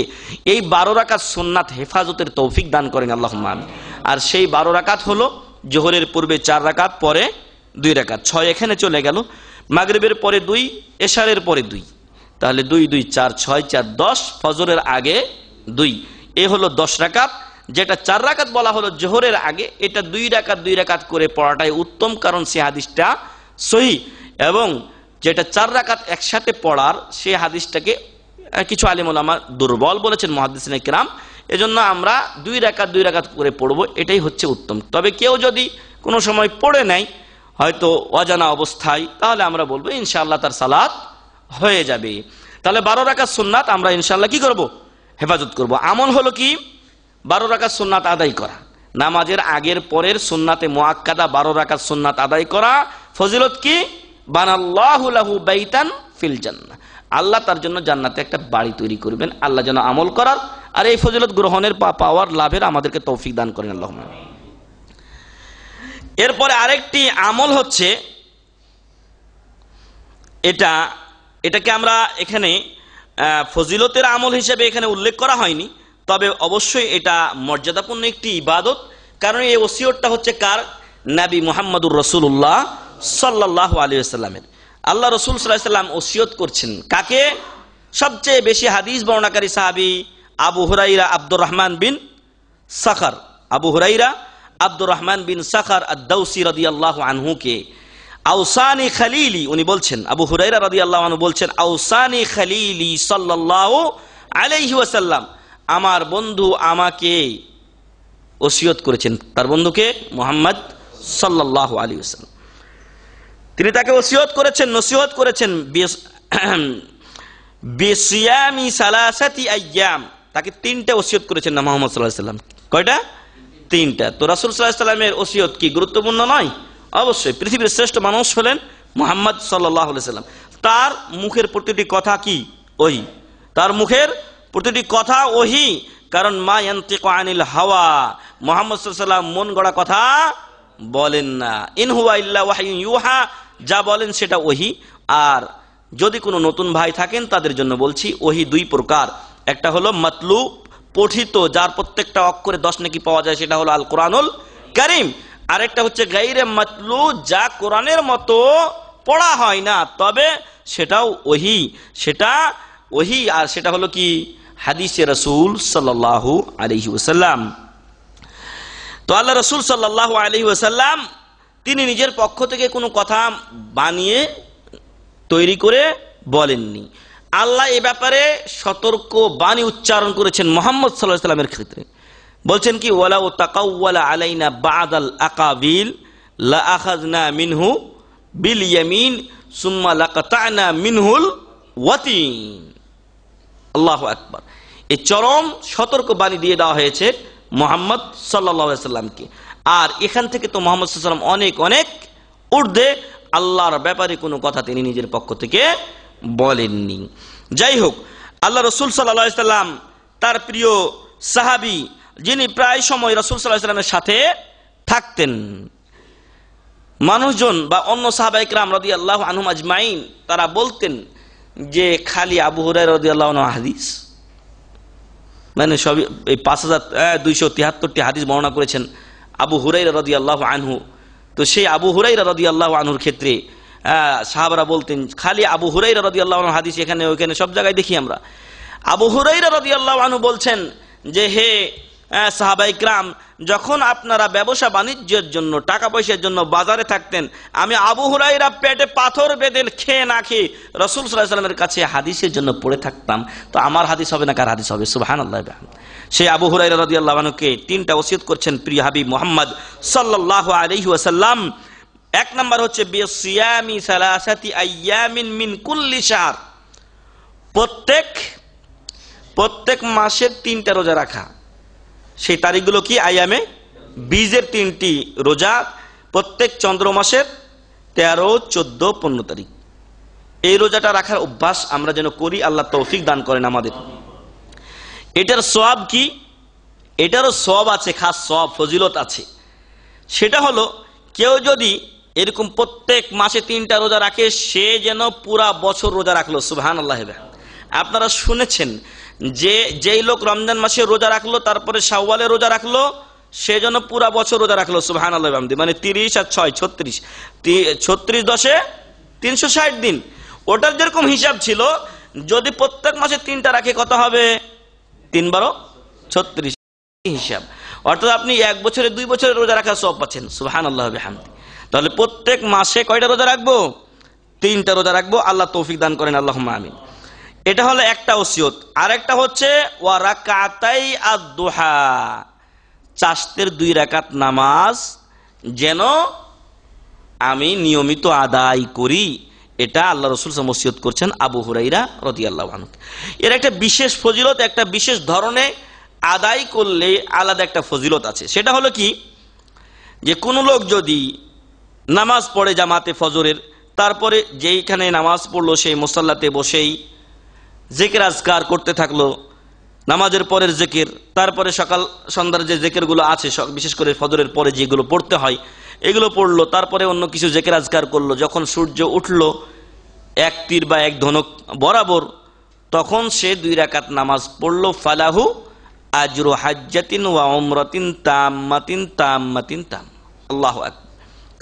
এই 12 রাকাত সুন্নাত হেফাজতের তৌফিক দান করেন, আল্লাহুম্মা আমিন। আর সেই 12 রাকাত হলো জোহরের পূর্বে 4 রাকাত, পরে 2 রাকাত, 6 এখানে চলে গেল। মাগরিবের পরে 2, এশারের পরে 2, তাহলে 2 2 4 6 4 10, ফজরের আগে 2, এ হলো 10 রাকাত। যেটা 4 রাকাত বলা হলো জোহরের আগে, এটা 2 রাকাত 2 রাকাত করে পড়াটাই উত্তম, কারণ সে হাদিসটা সহি। এবং যেটা 4 রাকাত একসাথে পড়ার, সে হাদিসটাকে কিছু আলেম ওলামা দুর্বল বলেছেন, মুহাদ্দিসিনে কিরাম। এজন্য আমরা 2 রাকাত 2 রাকাত করে পড়বো, এটাই হচ্ছে উত্তম। তবে কেউ যদি কোনো সময় পড়ে নেয় হয়তো অজানা অবস্থায়, তাহলে আমরা বলবো ইনশাআল্লাহ তার সালাত হয়ে যাবে। তাহলে 12 রাকাত সুন্নাত আমরা ইনশাআল্লাহ কি করব? হেফাজত করব। আমল হলো কি? 12 রাকাত সুন্নাত আদায় করা, নামাজের আগের পরের সুন্নাতে মুআক্কাদা 12 রাকাত সুন্নাত আদায় করা। ফজিলত কি? বানাল্লাহু লাহু বাইতান ফিল জান্নাহ, আল্লাহ তার জন্য জান্নাতে একটা বাড়ি তৈরি করবেন। আল্লাহ যেন আমল করার আর এই ফজিলত গ্রহণের পাওয়ার লাভের আমাদেরকে তৌফিক দান করেন, আল্লাহুম্মা। এরপরে আরেকটি আমল হচ্ছে, এটাকে আমরা এখানে ফজিলতের আমল হিসেবে এখানে উল্লেখ করা হয়নি, তবে অবশ্যই এটা মর্যাদাপূর্ণ একটি ইবাদত। কারণ এই ওসিয়তটা হচ্ছে কার? নবী মুহাম্মদুর রাসূলুল্লাহ সাল্লাল্লাহু আলাইহি ওয়াসাল্লামের। আল্লাহ রাসূল সাল্লাল্লাহু আলাইহি ওয়াসাল্লাম ওসিয়ত করছেন কাকে? সবচেয়ে বেশি হাদিস বর্ণনাকারী সাহাবী আবু হুরায়রা আব্দুর রহমান বিন সাখর, আবু হুরায়রা আব্দুর রহমান বিন সাখর আদ-দাউসি রাদিয়াল্লাহু আনহুকে আউসানি খালিলি, উনি বলছেন, আবু হুরায়রা রাদিয়াল্লাহু আনহু বলছেন, আউসানি খালিলি সাল্লাল্লাহু আলাইহি ওয়াসাল্লাম, আমার বন্ধু আমাকে ওসিয়ত করেছেন। তার বন্ধুকে মুহাম্মদ সাল্লাল্লাহু আলাইহি ওয়াসাল্লাম, তিনি তাকে ওসিয়ত করেছেন, নসিহত করেছেন বিসিয়ামি সালাসাতি আইয়াম, তাকে 3টা ওসিয়ত করেছেন না মুহাম্মদ সাল্লাল্লাহু আলাইহি ওয়াসাল্লাম। কয়টা? 3টা। তো রাসূল সাল্লাল্লাহু আলাইহি ওয়াসাল্লামের ওসিয়ত কি গুরুত্বপূর্ণ নয়? অবশ্যই। পৃথিবীর শ্রেষ্ঠ মানুষ হলেন মুহাম্মদ সাল্লাল্লাহু আলাইহি ওয়াসাল্লাম। তার মুখের প্রতিটি কথা কি? ওহী। তার মুখের প্রতিটি কথা ওহী, কারণ মা ইয়ানতিকু আনিল হাওয়া, মুহাম্মদ সাল্লাল্লাহু আলাইহি ওয়াসাল্লাম মন গড়া কথা বলেন না। ইন হুয়া ইল্লা ওয়াহয়ুন ইউহা, যা বলেন সেটা ওহী। আর যদি কোনো নতুন ভাই থাকেন তাদের জন্য বলছি, ওহী 2 প্রকার। একটা হলো মাতলু, পঠিত, যার প্রত্যেকটা অক্ষরে 10 নেকি পাওয়া যায়, সেটা হলো আল কোরআনুল কারীম। আরেকটা হচ্ছে গায়রে মাতলু, যা কোরআনের মতো পড়া হয় না, তবে সেটাও ওহী, সেটা ওহী। আর সেটা হলো কি? হাদিসে রাসূল সাল্লাল্লাহু আলাইহি ওয়াসাল্লাম। তো আল্লাহ রাসূল সাল্লাল্লাহু আলাইহি ওয়াসাল্লাম তিনি নিজের পক্ষ থেকে কোনো কথা বানিয়ে তৈরি করে বলেননি। আল্লাহ এ ব্যাপারে সতর্ক বাণী উচ্চারণ করেছেন মুহাম্মদ সাল্লাল্লাহু আলাইহি ওয়াসাল্লামের ক্ষেত্রে। বলছেন কি? ওয়ালাউ তাকাওয়ালা আলাইনা বা'দাল আকাবিল লা আখাযনা মিনহু বিল ইয়ামিন সুম্মা লাকাতা'না মিনহুল ওয়াতিন। আল্লাহু আকবার। এই চরম সতর্ক বাণী দিয়ে দেওয়া হয়েছে মুহাম্মদ সাল্লাল্লাহু আলাইহি সাল্লামকে। আর এখান থেকে তো মুহাম্মদ সাল্লাল্লাহু আলাইহি সাল্লাম অনেক অনেক ঊর্ধ্বে, আল্লাহর ব্যাপারে কোনো কথা তিনি নিজের পক্ষ থেকে বলেননি। যাই হোক, আল্লাহ রসুল সাল্লাল্লাহু আলাইহি সাল্লাম তার প্রিয় সাহাবী, যিনি প্রায় সময় রাসূল সাল্লাল্লাহু আলাইহি সাল্লামের সাথে থাকতেন, মানুষজন বা অন্য সাহাবা ইকরাম রাদিয়াল্লাহু আনহুম আজমাইন তারা বলতেন যে খালি আবু হুরায়রা রাদিয়াল্লাহু আনহু হাদিস, মানে সবই এই 5273টি হাদিস বর্ণনা করেছেন আবু হুরায়রা রাদিয়াল্লাহু আনহু। তো সেই আবু হুরায়রা রাদিয়াল্লাহু আনহুর ক্ষেত্রে সাহাবারা বলতেন খালি আবু হুরায়রা রাদিয়াল্লাহু আনহু হাদিস, এখানে ওইখানে সব জায়গায় দেখি আমরা। আবু হুরায়রা রাদিয়াল্লাহু আনহু বলছেন যে হে সাহাবা ইকরাম, যখন আপনারা ব্যবসা বাণিজ্যের জন্য টাকা পয়সার জন্য বাজারে থাকতেন, আমি আবু হুরায়রা পেটে পাথর বেঁধে খেয়ে না খেয়ে রাসূল সাল্লাল্লাহু আলাইহি ওয়াসাল্লামের কাছে হাদিসের জন্য পড়ে থাকতাম। তো আমার হাদিস হবে না কার হাদিস হবে? সুবহানাল্লাহ। সেই আবু হুরায়রা রাদিয়াল্লাহু আনহুকে 3টা ওসিয়ত করছেন প্রিয় হাবিব মুহাম্মদ সাল্লাল্লাহু আলাইহি ওয়াসাল্লাম। এক নাম্বার হচ্ছে বিসিয়ামি সালাসাতি আইয়ামিন মিন কুল্লি শাহর, প্রত্যেক মাসের 3টা রোজা রাখা। সেই তারিখগুলো কি? আইয়ামে বীজের 3টি রোজা, প্রত্যেক চন্দ্র মাসের 13, 14, 15 তারিখ। এই রোজাটা রাখার অভ্যাস আমরা যেন করি, আল্লাহ তৌফিক দান করেন আমাদের। এটার সওয়াব কি? এটারও সওয়াব আছে, খাস সওয়াব ফজিলত আছে। সেটা হলো কেউ যদি এরকম প্রত্যেক মাসে 3টা রোজা রাখে, সে যেন পুরা বছর রোজা রাখলো। সুবহানাল্লাহ। আপনারা শুনেছেন যে যেই লোক রমজান মাসে রোজা রাখলো, তারপরে শাওয়ালে রোজা রাখলো, সে যেন পুরা বছর রোজা রাখলো। সুবহানাল্লাহ। মানে 30 আর 6 36, 36 10 360 দিন। ওটার যেরকম হিসাব ছিল, যদি প্রত্যেক মাসে 3টা রাখে কত হবে? 3 12 36 হিসাব। অর্থাৎ আপনি 1 বছরে 2 বছরের রোজা রাখার সওয়াব পাচ্ছেন। সুবহানাল্লাহ বিহামদি। তাহলে প্রত্যেক মাসে কয়টা রোজা রাখবো? 3টা রোজা রাখবো। আল্লাহ তৌফিক দান করেন, আল্লাহুম্মা আমিন। এটা হলো একটা ওসিয়ত। আর একটা হচ্ছে ওয়া রাকাতাই আদ-দুহা, চাষতের 2 রাকাত নামাজ যেন আমি নিয়মিত আদায় করি। এটা আল্লাহ রাসূল সাল্লাল্লাহু আলাইহি ওয়াসাল্লাম ওসিয়ত করছেন আবু হুরায়রা রাদিয়াল্লাহু আনহু। এর একটা বিশেষ ফজিলত, একটা বিশেষ ধরনে আদায় করলে আলাদা একটা ফজিলত আছে। সেটা হলো কি, যে কোনো লোক যদি নামাজ পড়ে জামাতে ফজরের, তারপরে যেইখানে নামাজ পড়লো সেই মুসাল্লাতে বসেই জিকির আজকার করতে থাকলো, নামাজের পরের জিকির, তারপরে সকাল সন্ধ্যার যে জিকিরগুলো আছে, বিশেষ করে ফজরের পরে যেগুলো পড়তে হয় এগুলো পড়লো, তারপরে অন্য কিছু জিকির আজকার করলো। যখন সূর্য উঠলো 1 তীর বা 1 ধনুক বরাবর, তখন সে 2 রাকাত নামাজ পড়লো। ফালাহু আজরু হাজ্জাতিন ওয়া উমরাতিন তাম্মাতিন তাম্মাতিন তাম। আল্লাহু আকবার।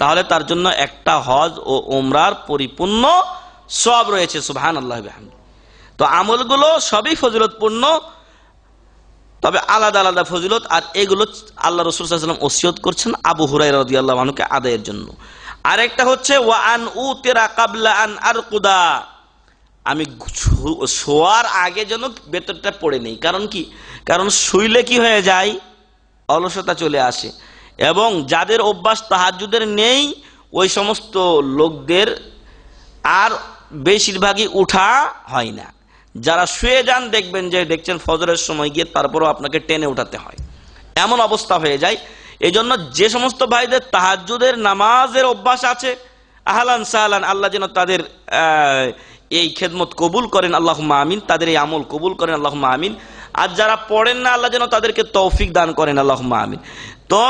তাহলে তার জন্য একটা হজ ও উমরার পরিপূর্ণ সওয়াব রয়েছে। সুবহানাল্লাহ বিহামদি। তো আমলগুলো সবই ফজিলতপূর্ণ, তবে আলাদা আলাদা ফজিলত। আর এগুলো আল্লাহ রাসূল সাল্লাল্লাহু আলাইহি ওয়াসাল্লাম ওসিয়ত করছেন আবু হুরায়রা রাদিয়াল্লাহু আনহুকে আদায়ের জন্য। আরেকটা হচ্ছে ওয়া আন উতিরা ক্বাবলা আন আরকুদা, আমি শোয়ার আগে যেন বেতরটা পড়ে নেই। কারণ কি? কারণ শুইলে কি হয়ে যায়? অলসতা চলে আসে। এবং যাদের অভ্যাস তাহাজ্জুদের নেই, ওই সমস্ত লোকদের আর বেশিরভাগই উঠা হয় না। যারা শুয়ে যান দেখছেন ফজরের সময় গিয়ে তারপরও আপনাকে টেনে উঠাতে হয়, এমন অবস্থা হয়ে যায়। এই জন্য যে সমস্ত ভাইদের তাহাজ্জুদের নামাজের অভ্যাস আছে, আহলান সাহলান, আল্লাহ যেন তাদের এই খেদমত কবুল করেন, আল্লাহুম্মা আমিন। তাদের এই আমল কবুল করেন, আল্লাহুম্মা আমিন। আর যারা পড়েন না, আল্লাহ যেন তাদেরকে তৌফিক দান করেন, আল্লাহুম্মা আমিন। তো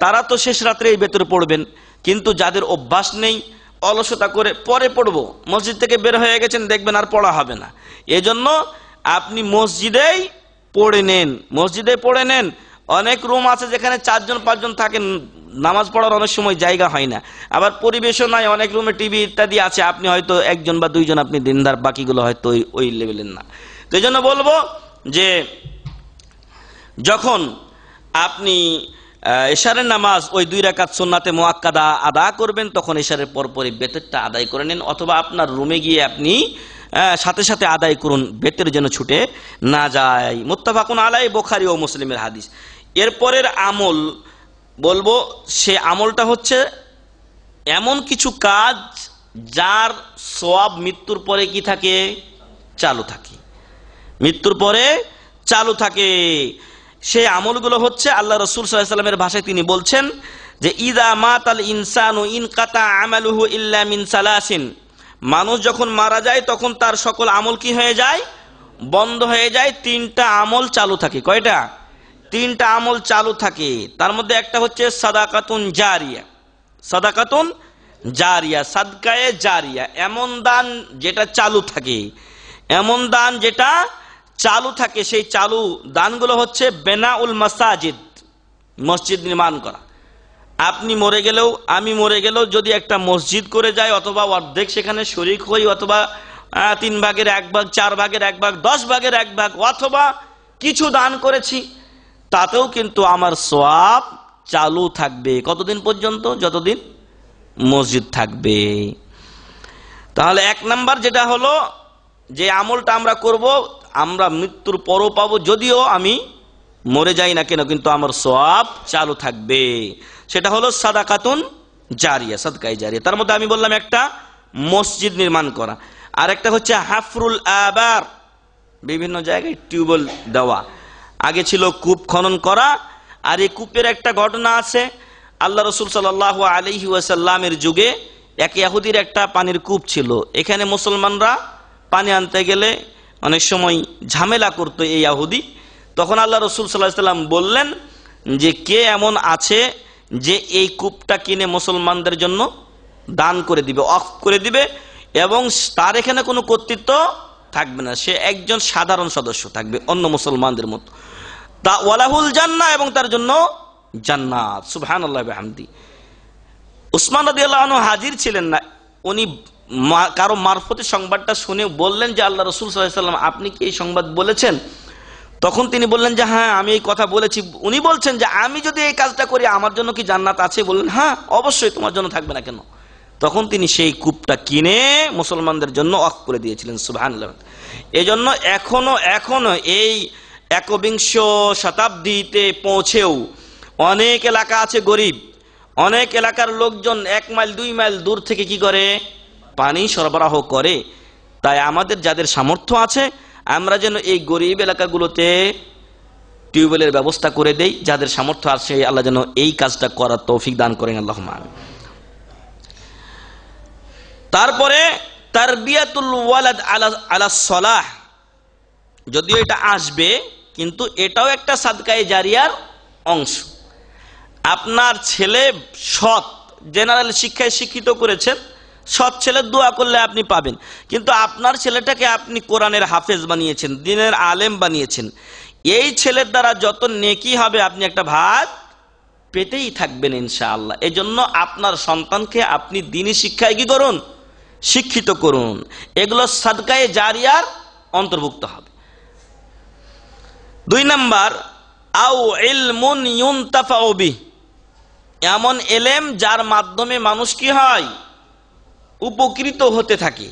তারা তো শেষ রাত্রে এই ভেতরে পড়বেন, কিন্তু যাদের অভ্যাস নেই, অলসতা করে পরে পড়বো, মসজিদ থেকে বের হয়ে গেছেন, দেখবেন আর পড়া হবে না। এজন্য আপনি মসজিদেই পড়ে নেন, মসজিদে পড়ে নেন। অনেক রুম আছে যেখানে 4 জন 5 জন থাকেন, নামাজ পড়ার অনেক সময় জায়গা হয় না, আবার পরিবেশও নাই, অনেক রুমে টিভি ইত্যাদি আছে, আপনি হয়তো 1 জন বা 2 জন আপনি দিনদার, বাকিগুলো হয়তো ওই লেভেলের না। তো এই জন্য বলবো যে যখন আপনি এশারের নামাজ ওই 2 রাকাত সুন্নাতে মুআক্কাদা আদা করবেন, তখন এশারের পরপরই বেতরটা আদায় করে নেন, অথবা আপনার রুমে গিয়ে আপনি সাথে সাথে আদায় করুন, বেতের যেন ছুটে না যায়। মুত্তাফাকুন আলাইহি, বুখারী ও মুসলিমের হাদিস। এরপরের আমল বলবো, সে আমলটা হচ্ছে এমন কিছু কাজ যার সওয়াব মৃত্যুর পরে কি থাকে? চালু থাকে। মৃত্যুর পরে চালু থাকে। সেই আমলগুলো হচ্ছে আল্লাহ রাসূল সাল্লাল্লাহু আলাইহি ওয়াসাল্লামের ভাষায় তিনি বলছেন যে ইযা মাতাল ইনসানু ইনকাতা আমালুহু ইল্লা মিন সালাসিন, মানুষ যখন মারা যায় তখন তার সকল আমল কি হয়ে যায়? বন্ধ হয়ে যায়। তিনটা আমল চালু থাকে। কয়টা? তিনটা আমল চালু থাকে। তার মধ্যে একটা হচ্ছে সাদাকাতুন জারিয়া। সাদাকাতুন জারিয়া, সাদকায়ে জারিয়া, এমন দান যেটা চালু থাকে, এমন দান যেটা চালু থাকে। সেই চালু দানগুলো হচ্ছে বেনাউল মাসাজিদ, মসজিদ নির্মাণ করা। আপনি মরে গেলেও, আমি মরে গেলেও যদি একটা মসজিদ করে যায়, অথবা অর্ধেক সেখানে শরিক হই, অথবা 3 ভাগের 1 ভাগ, 4 ভাগের 1 ভাগ, 10 ভাগের 1 ভাগ, অথবা কিছু দান করেছি, তাতেও কিন্তু আমার সওয়াব চালু থাকবে। কতদিন পর্যন্ত? যতদিন মসজিদ থাকবে। তাহলে 1 নাম্বার যেটা হলো, যে আমলটা আমরা করব, আমরা মৃত্যুর পরও পাবো, যদিও আমি মরে যাই না কেন, কিন্তু আমার সওয়াব চালু থাকবে। সেটা হলো সাদাকাতুন জারিয়া, সাদকায়ে জারিয়া। তার মধ্যে আমি বললাম একটা মসজিদ নির্মাণ করা, আর একটা হচ্ছে হাফরুল আবার, বিভিন্ন জায়গায় টিউবওয়েল দেওয়া। আগে ছিল কূপ খনন করা, আর এই কূপের একটা ঘটনা আছে। আল্লাহ রাসূল সাল্লাল্লাহু আলাইহি ওয়াসাল্লামের যুগে এক ইহুদির একটা পানির কূপ ছিল। এখানে মুসলমানরা পানি আনতে গেলে অনেক সময় ঝামেলা করতো এই ইহুদি। তখন আল্লাহ রাসূল সাল্লাল্লাহু আলাইহি ওয়াসাল্লাম বললেন যে কে এমন আছে যে এই কূপটা কিনে মুসলমানদের জন্য দান করে দিবে, অফ করে দিবে, এবং তার এখানে কোনো কর্তৃত্ব থাকবে না, সে একজন সাধারণ সদস্য থাকবে অন্য মুসলমানদের মতো। তা ওয়ালাহুল জান্নাহ, এবং তার জন্য জান্নাত। সুবহানাল্লাহ ওয়া বিহামদি। উসমান রাদিয়াল্লাহু আনহু হাজির ছিলেন না, উনি কারো মারফতে সংবাদটা শুনে বললেন যে আল্লাহ রাসূল সাল্লাল্লাহু আলাইহি ওয়াসাল্লাম, আপনি কি এই সংবাদ বলেছেন? তখন তিনি বললেন যে হ্যাঁ, আমি এই কথা বলেছি। উনি বলছেন যে আমি যদি এই কাজটা করি আমার জন্য কি জান্নাত আছে? বললেন হ্যাঁ, অবশ্যই, তোমার জন্য থাকবে না কেন? তখন তিনি সেই কূপটা কিনে মুসলমানদের জন্য অফ করে দিয়েছিলেন। সুবহানাল্লাহ। এজন্য এখনো এই 21 শতাব্দীতে পৌঁছেও অনেক এলাকা আছে গরিব, অনেক এলাকার লোকজন 1 মাইল 2 মাইল দূর থেকে কি করে? পানি সরবরাহ করে। তাই আমাদের যাদের সামর্থ্য আছে, আমরা যেন এই গরিব এলাকাগুলোতে টিউবওয়েলের ব্যবস্থা করে দেই। যাদের সামর্থ্য আছে আল্লাহ যেন এই কাজটা করার তৌফিক দান করেন, আল্লাহুম্মা আমিন। তারপরে তারবিয়াতুল ওয়ালাদ আলা সলাহ, যদিও এটা আসবে, কিন্তু এটাও একটা সাদকায়ে জারিয়ার অংশ। আপনার ছেলে সৎ, জেনারেল শিক্ষায় শিক্ষিত করেছেন, সৎ ছেলে দোয়া করলে আপনি পাবেন, কিন্তু আপনার ছেলেটাকে আপনি কোরআনের হাফেজ বানিয়েছেন, দ্বীনের আলেম বানিয়েছেন, এই ছেলের দ্বারা যত নেকি হবে আপনি একটা ভাগ পেতেই থাকবেন ইনশাআল্লাহ। এজন্য আপনার সন্তানকে আপনি দ্বীনি শিক্ষায় কি করুন? শিক্ষিত করুন। এগুলো সাদকায়ে জারিয়ার অন্তর্ভুক্ত হবে। 2 নাম্বার, আও ইলমুন ইউনতাফাউ বিহি, এমন এলেম যার মাধ্যমে মানুষ কি হয়? উপকৃত হতে থাকে।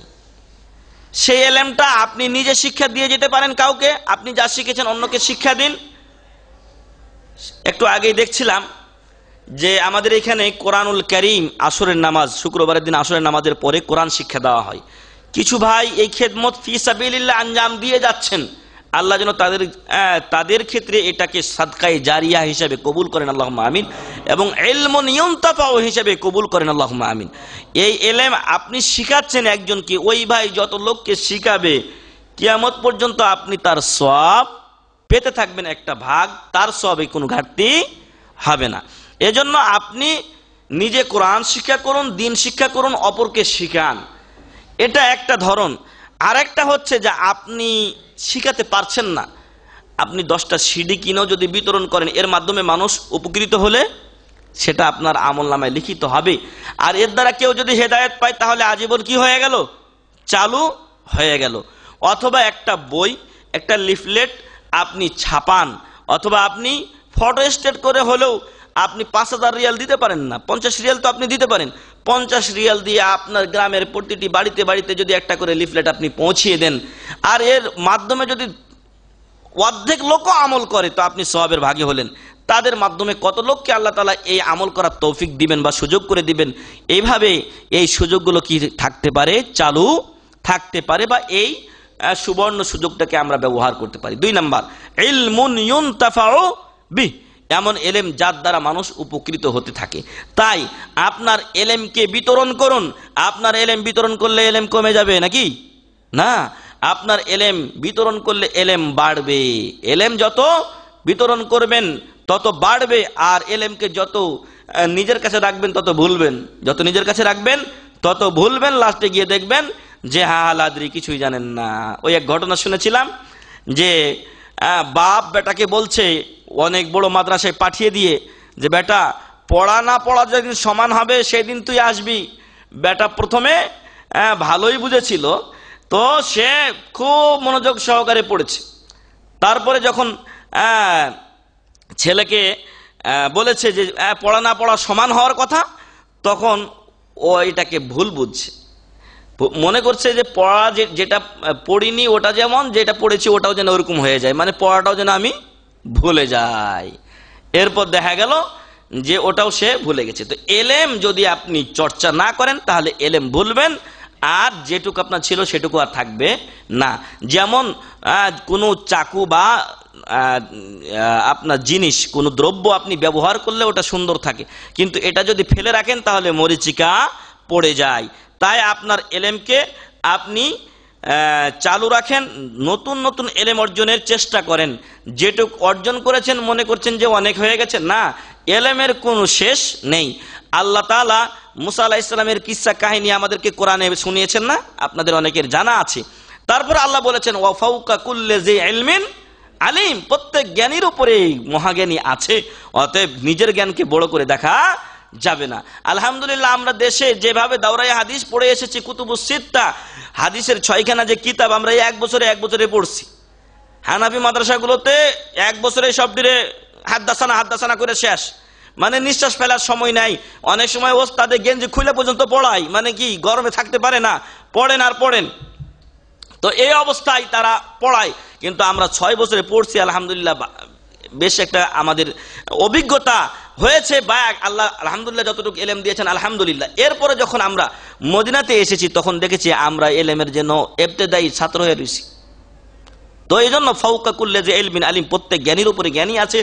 সেই এলেমটা আপনি নিজে শিক্ষা দিয়ে যেতে পারেন কাউকে, আপনি যা শিখেছেন অন্যকে শিক্ষা দিন। একটু আগেই দেখছিলাম যে আমাদের এখানে কোরআনুল কারীম, আসরের নামাজ, শুক্রবারের দিন আসরের নামাজের পরে কোরআন শিক্ষা দেওয়া হয়। কিছু ভাই এই খেদমত ফি সাবিলিল্লাহ আঞ্জাম দিয়ে যাচ্ছেন, আল্লাহ যেন তাদের ক্ষেত্রে এটাকে সাদকায়ে জারিয়া হিসেবে কবুল করেন, আল্লাহুম্মা আমিন, এবং ইলমুন ইউনতাফাউ হিসেবে কবুল করেন, আল্লাহুম্মা আমিন। এই এলেম আপনি শিখাচ্ছেন একজনকে, ওই ভাই যত লোককে শিখাবে কিয়ামত পর্যন্ত আপনি তার সওয়াব পেতে থাকবেন, একটা ভাগ, তার সওয়াবে কোনো ঘাটতি হবে না। এজন্য আপনি নিজে কোরআন শিক্ষা করুন, দ্বীন শিক্ষা করুন, অপরকে শিখান, এটা একটা ধরন। আর একটা হচ্ছে যে আপনি শিখাতে পারছেন না, আপনি 10টা সিডি কিনেও যদি বিতরণ করেন, এর মাধ্যমে মানুষ উপকৃত হলে সেটা আপনার আমলনামায় লিখিত হবে। আর এর দ্বারা কেউ যদি হেদায়েত পায় তাহলে আজীবন কি হয়ে গেল? চালু হয়ে গেল। অথবা একটা বই, একটা লিফলেট আপনি ছাপান, অথবা আপনি ফটো স্টেট করে হলেও আপনি 5000 রিয়াল দিতে পারেন না, 50 রিয়াল তো আপনি দিতে পারেন। 50 রিয়াল দিয়ে আপনার গ্রামের প্রতিটি বাড়িতে বাড়িতে যদি একটা করে লিফলেট আপনি পৌঁছিয়ে দেন, আর এর মাধ্যমে যদি অর্ধেক লোকও আমল করে, তো আপনি সওয়াবের ভাগী হলেন। তাদের মাধ্যমে কত লোককে আল্লাহ তাআলা এই আমল করার তৌফিক দিবেন বা সুযোগ করে দিবেন। এইভাবে এই সুযোগগুলো কি থাকতে পারে? চালু থাকতে পারে, বা এই সুবর্ণ সুযোগটাকে আমরা ব্যবহার করতে পারি। 2 নাম্বার, ইলমুন ইউনতাফাউ বিহ, এমন এলেম যার দ্বারা মানুষ উপকৃত হতে থাকে। তাই আপনার এলেমকে বিতরণ করুন। আপনার এলেম বিতরণ করলে এলেম কমে যাবে নাকি? না, আপনার এলেম বিতরণ করলে এলেম বাড়বে। এলেম যত বিতরণ করবেন তত বাড়বে, আর এলেমকে যত নিজের কাছে রাখবেন তত ভুলবেন। যত নিজের কাছে রাখবেন তত ভুলবেন, লাস্টে গিয়ে দেখবেন যে হালাদ্রি কিছুই জানেন না। ওই এক ঘটনা শুনেছিলাম যে বাপ বেটাকে বলছে অনেক বড় মাদ্রাসায় পাঠিয়ে দিয়ে যে বেটা পড়া না পড়া যেদিন সমান হবে সেদিন তুই আসবি। বেটা প্রথমে ভালোই বুঝেছিল, তো সে খুব মনোযোগ সহকারে পড়েছে। তারপরে যখন ছেলেকে বলেছে যে পড়া না পড়া সমান হওয়ার কথা, তখন ও এটাকে ভুল বুঝছে, মনে করছে যে পড়া যেটা পড়িনি ওটা যেমন, যেটা পড়েছি ওটাও যেন ওরকম হয়ে যায়, মানে পড়াটাও যেন আমি ভুলে যাই। এরপর দেখা গেল যে ওটাও সে ভুলে গেছে। তো এলেম যদি আপনি চর্চা না করেন তাহলে এলেম ভুলবেন, আর যেটুকু আপনার ছিল সেটুকু আর থাকবে না। যেমন কোনো চাকু বা আপনার জিনিস, কোনো দ্রব্য আপনি ব্যবহার করলে ওটা সুন্দর থাকে, কিন্তু এটা যদি ফেলে রাখেন তাহলে মরিচিকা পড়ে যায়। তাই আপনার এলেমকে আপনি চালু রাখেন, নতুন নতুন এলেম অর্জনের চেষ্টা করেন। যেটুকু অর্জন করেছেন মনে করছেন যে অনেক হয়ে গেছে, না, এলেমের কোনো শেষ নেই। আল্লাহ তাআলা মুসা আলাইহিস সালামের কিসসা কাহিনী আমাদেরকে কোরআনে শুনিয়েছেন না? আপনাদের অনেকের জানা আছে। তারপর আল্লাহ বলেছেন ওয়া ফাওকা কুল্লি জি ইলমিন আলিম, প্রত্যেক জ্ঞানীর উপরে মহাজ্ঞানী আছে, অতএব নিজের জ্ঞানকে বড় করে দেখা যাবে না। আলহামদুলিল্লাহ, আমরা দেশে যেভাবে দাওরায়ে হাদিস পড়ে এসেছি, কুতুবুস সিত্তা হাদিসের 6খানা যে কিতাব আমরা এক বছরে পড়ছি। হানাফি মাদ্রাসাগুলোতে 1 বছরে সবটিরে হাদ্দাসানা করে শেষ, মানে নিঃশ্বাস ফেলার সময় নাই। অনেক সময় ওস্তাদে গেঞ্জি খুলে পর্যন্ত পড়ায়, মানে কি গরমে থাকতে পারে না, পড়েন। তো এই অবস্থায় তারা পড়ায়, কিন্তু আমরা 6 বছরে পড়ছি আলহামদুলিল্লাহ। বেশ একটা আমাদের অভিজ্ঞতা হয়েছে, বা আল্লাহ আলহামদুলিল্লাহ যতটুকু এলেম দিয়েছেন আলহামদুলিল্লাহ। এরপরে যখন আমরা মদিনাতে এসেছি তখন দেখেছি আমরা এলেমের জন্য ইবতেদায়ী ছাত্র হয়ে রয়েছি। তো এই জন্য ফাওকা কুল্লি জি ইলমিন আলিম, প্রত্যেক জ্ঞানীর উপরে জ্ঞানী আছে।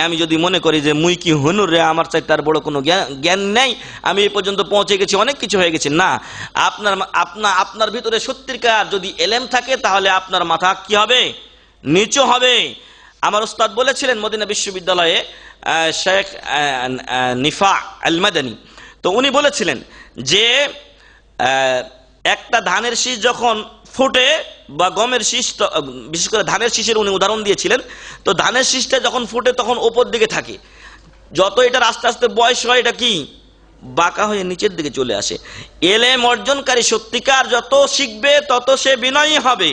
আমি যদি মনে করি যে মুই কি হুনুর রে, আমার চাইতে আর বড় কোনো জ্ঞান নেই, আমি এই পর্যন্ত পৌঁছে গেছি, অনেক কিছু হয়ে গেছে, না। আপনার ভিতরে সত্যিকার যদি এলেম থাকে তাহলে আপনার মাথা কি হবে? নিচু হবে। আমার উস্তাদ বলেছিলেন মদিনা বিশ্ববিদ্যালয়ে শেখ নিফা আল মাদানী, তো উনি বলেছিলেন যে একটা ধানের শীষ যখন ফুটে বা গমের শীষ, বিশেষ করে ধানের শীষের উনি উদাহরণ দিয়েছিলেন। তো ধানের শীষটা যখন ফুটে তখন ওপর দিকে থাকে, যত এটার আস্তে আস্তে বয়স হয় এটা কি বাঁকা হয়ে নিচের দিকে চলে আসে। এলেম অর্জনকারী সত্যিকার যত শিখবে তত সে বিনয়ী হবে,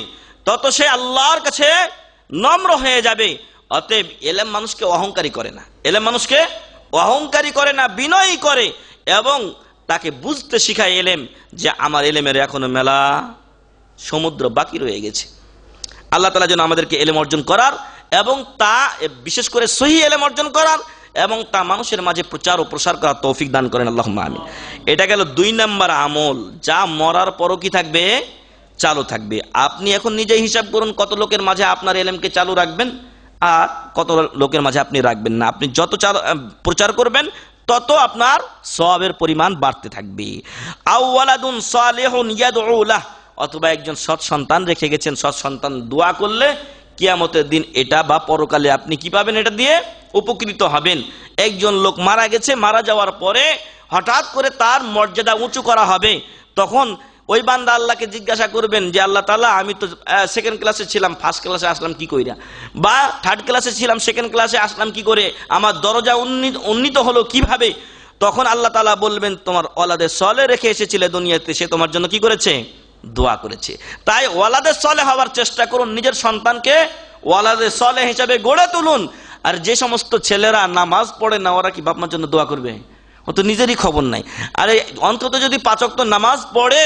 তত সে আল্লাহর কাছে নম্র হয়ে যাবে। অতএব এলেম মানুষকে অহংকারী করে না, বিনয়ী করে, এবং তাকে বুঝতে শিখায় এলেম যে আমার এলেমের এখনো মেলা সমুদ্র বাকি রয়ে গেছে। আল্লাহ তাআলা যেন আমাদেরকে এলেম অর্জন করার এবং তা বিশেষ করে সহিহ এলেম অর্জন করার এবং তা মানুষের মাঝে প্রচার ও প্রসার করার তৌফিক দান করেন, আল্লাহুম্মা আমিন। এটা গেল 2 নম্বর আমল, যা মরার পরও কি থাকবে? চালু থাকবে। আপনি এখন নিজেই হিসাব করুন কত লোকের মাঝে আপনার এলেমকে চালু রাখবেন আর কত লোকের মাঝে আপনি রাখবেন না। আপনি যত প্রচার করবেন তত আপনার সওয়াবের পরিমাণ বাড়তে থাকবে। আও ওয়ালাদুন সালিহুন ইয়াদউ লাহ, অথবা একজন সৎ সন্তান রেখে গেছেন, সৎ সন্তান দোয়া করলে কিয়ামতের দিন এটা বা পরকালে আপনি কি পাবেন? এটা দিয়ে উপকৃত হবেন। একজন লোক মারা গেছে, মারা যাওয়ার পরে হঠাৎ করে তার মর্যাদা উঁচু করা হবে, তখন ওই বান্দা আল্লাহকে জিজ্ঞাসা করবেন যে আল্লাহ তাআলা, আমি তো 2nd ক্লাসে ছিলাম, 1st ক্লাসে আসলাম কি কইরা, বা 3rd ক্লাসে ছিলাম 2nd ক্লাসে আসলাম কি করে, আমার দরজা উন্নীত হলো কিভাবে? তখন আল্লাহ তাআলা বলবেন তোমার ওলাদে সলে রেখে এসেছিলে দুনিয়াতে, সে তোমার জন্য কি করেছে? দোয়া করেছে। তাই ওয়ালাদে সলে হওয়ার চেষ্টা করুন, নিজের সন্তানকে ওয়ালাদে সলে হিসাবে গড়ে তুলুন। আর যে সমস্ত ছেলেরা নামাজ পড়ে না, ওরা কি বাপ মার জন্য দোয়া করবে? ও তো নিজেরই খবর নাই। আরে অন্তত যদি 5 ওয়াক্ত নামাজ পড়ে,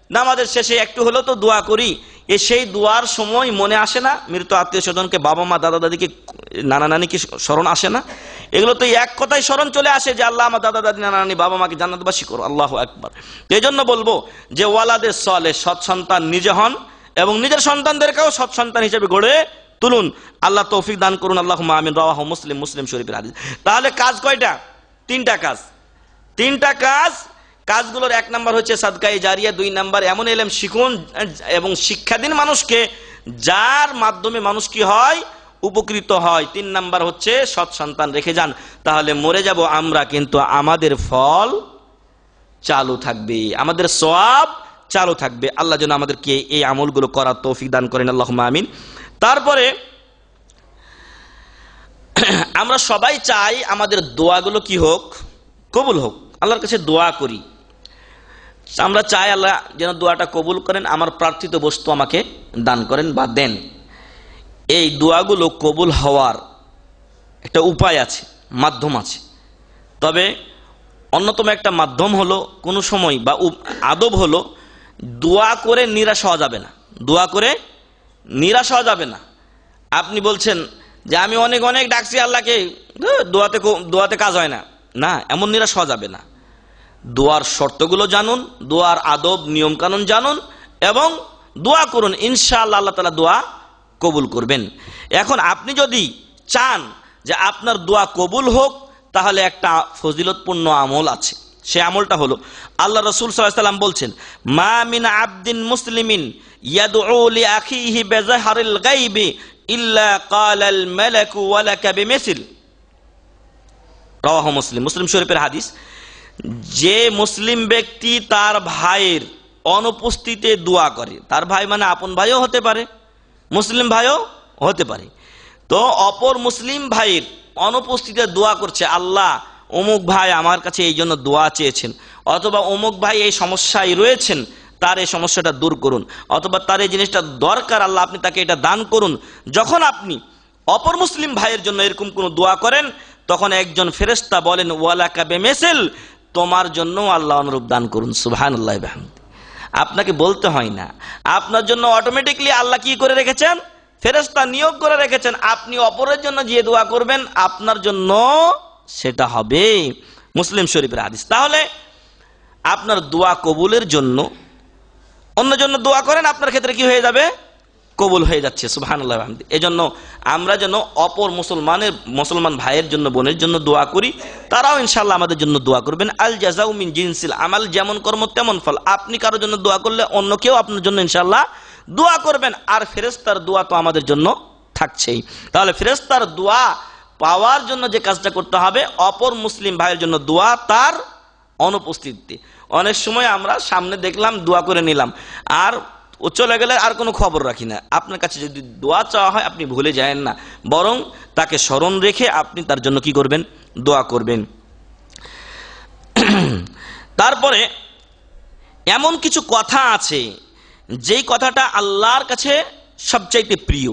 নামাজের শেষে একটু হলেও তো দোয়া করি, সেই দোয়ার সময় মনে আসে না মৃত আত্মীয় স্বজনকে, বাবা মা দাদা দাদিকে, নানা নানিকে স্মরণ আসে না? এগুলো তো এক কথায় স্মরণ চলে আসে যে আল্লাহ আমার দাদা দাদি নানা নানি বাবা মাকে জান্নাতবাসী করো, আল্লাহু আকবার। এই জন্য বলবো যে ওয়ালাদে সলে, সৎ সন্তান নিজে হন এবং নিজের সন্তানদেরকেও সৎ সন্তান হিসেবে গড়ে তুলুন। আল্লাহ তৌফিক দান করুন। আল্লাহুম্মা আমিন। রাওয়াহু মুসলিম, মুসলিম শরীফের হাদিস। তাহলে কাজ কয়টা? তিনটা কাজ। তিনটা কাজ। কাজগুলোর এক নাম্বার হচ্ছে সাদকায়ে জারিয়া, দুই নাম্বার এমন ইলম শিখুন এবং শিক্ষা দিন মানুষকে, যার মাধ্যমে মানুষ কি হয়? উপকৃত হয়। তিন নাম্বার হচ্ছে সৎ সন্তান রেখে যান। তাহলে মরে যাব আমরা, কিন্তু আমাদের ফল চালু থাকবে, আমাদের সওয়াব চালু থাকবে। আল্লাহ যেন আমাদেরকে এই আমলগুলো করার তৌফিক দান করেন, আল্লাহুম্মা আমিন। তারপরে আমরা সবাই চাই আমাদের দোয়াগুলো কি হোক? কবুল হোক। আল্লাহর কাছে দোয়া করি, আমরা চাই আল্লাহ যেন দোয়াটা কবুল করেন, আমার প্রার্থিত বস্তু আমাকে দান করেন বা দেন। এই দোয়াগুলো কবুল হওয়ার একটা উপায় আছে, মাধ্যম আছে। তবে অন্যতম একটা মাধ্যম হলো, কোনো সময় বা আদব হলো, দোয়া করে নিরাশ হওয়া যাবে না। দোয়া করে নিরাশ হওয়া যাবে না। আপনি বলছেন যে আমি অনেক অনেক ডাকছি আল্লাহকে, দোয়াতে কাজ হয় না, না, এমন নিরাশ হওয়া যাবে না। দোয়ার শর্তগুলো জানুন, দোয়ার আদব নিয়ম কানুন জানুন এবং দোয়া করুন, ইনশাআল্লাহ আল্লাহ তাআলা দোয়া কবুল করবেন। এখন আপনি যদি চান যে আপনার দোয়া কবুল হোক, তাহলে একটা ফজিলতপূর্ণ আমল আছে। সে আমলটা হলো, আল্লাহ রাসূল সাল্লাল্লাহু আলাইহি ওয়াসাল্লাম বলছেন, মা মিন আবদিন মুসলিমিন ইয়াদউ লি আখিহি বিযাহরিল গায়বি ইল্লা ক্বালাল মালাকু ওয়া লাকা বিমিসল। রাওয়াহু মুসলিম, মুসলিম শরীফের হাদিস। যে মুসলিম ব্যক্তি তার ভাইয়ের অনুপস্থিতিতে দোয়া করে, তার ভাই মানে আপন ভাইও হতে পারে, মুসলিম ভাইও হতে পারে, তো অপর মুসলিম ভাইয়ের অনুপস্থিতিতে দোয়া করছে, আল্লাহ অমুক ভাই আমার কাছে এই জন্য দোয়া চেয়েছেন, অথবা অমুক ভাই এই সমস্যায় রয়েছেন, তার এই সমস্যাটা দূর করুন, অথবা তার এই জিনিসটা দরকার, আল্লাহ আপনি তাকে এটা দান করুন। যখন আপনি অপর মুসলিম ভাইয়ের জন্য এরকম কোনো দোয়া করেন, তখন একজন ফেরেশতা বলেন, ওয়ালাকা বিমিসল, তোমার জন্য আল্লাহ অনুরূপ দান করুন। সুবহানাল্লাহ ওয়া বিহামদিহি। আপনাকে বলতে হয় না, আপনার জন্য অটোমেটিকলি আল্লাহ কি করে রেখেছেন? ফেরেশতা নিয়োগ করে রেখেছেন। আপনি অপরের জন্য যে দোয়া করবেন, আপনার জন্য সেটা হবে। মুসলিম শরীফের হাদিস। তাহলে আপনার দোয়া কবুলের জন্য অন্য জন্য দোয়া করেন, আপনার ক্ষেত্রে কি হয়ে যাবে? কবুল হয়ে যাচ্ছে। সুবহানাল্লাহ ওয়া বিহামদিহি। এজন্য আমরা যেন অপর মুসলমান ভাইয়ের জন্য, বোনের জন্য দোয়া করি, তারাও ইনশাআল্লাহ আমাদের জন্য দোয়া করবেন। আল জাযাউ মিন জিনসিল আমাল, যেমন কর্ম তেমন ফল। আপনি কারোর জন্য দোয়া করলে অন্য কেউ আপনার জন্য ইনশাআল্লাহ দোয়া করবেন। আর ফেরেশতার দোয়া তো আমাদের জন্য থাকছেই। তাহলে ফেরেশতার দোয়া পাওয়ার জন্য যে কাজটা করতে হবে, অপর মুসলিম ভাইয়ের জন্য দোয়া তার অনুপস্থিতিতে। অনেক সময় আমরা সামনে দেখলাম, দোয়া করে নিলাম, আর ও চলে গেলে আর কোনো খবর রাখি না। আপনার কাছে যদি দোয়া চাওয়া হয়, আপনি ভুলে যায়েন না, বরং তাকে স্মরণ রেখে আপনি তার জন্য কি করবেন? দোয়া করবেন। তারপরে এমন কিছু কথা আছে যেই কথাটা আল্লাহর কাছে সবচাইতে প্রিয়।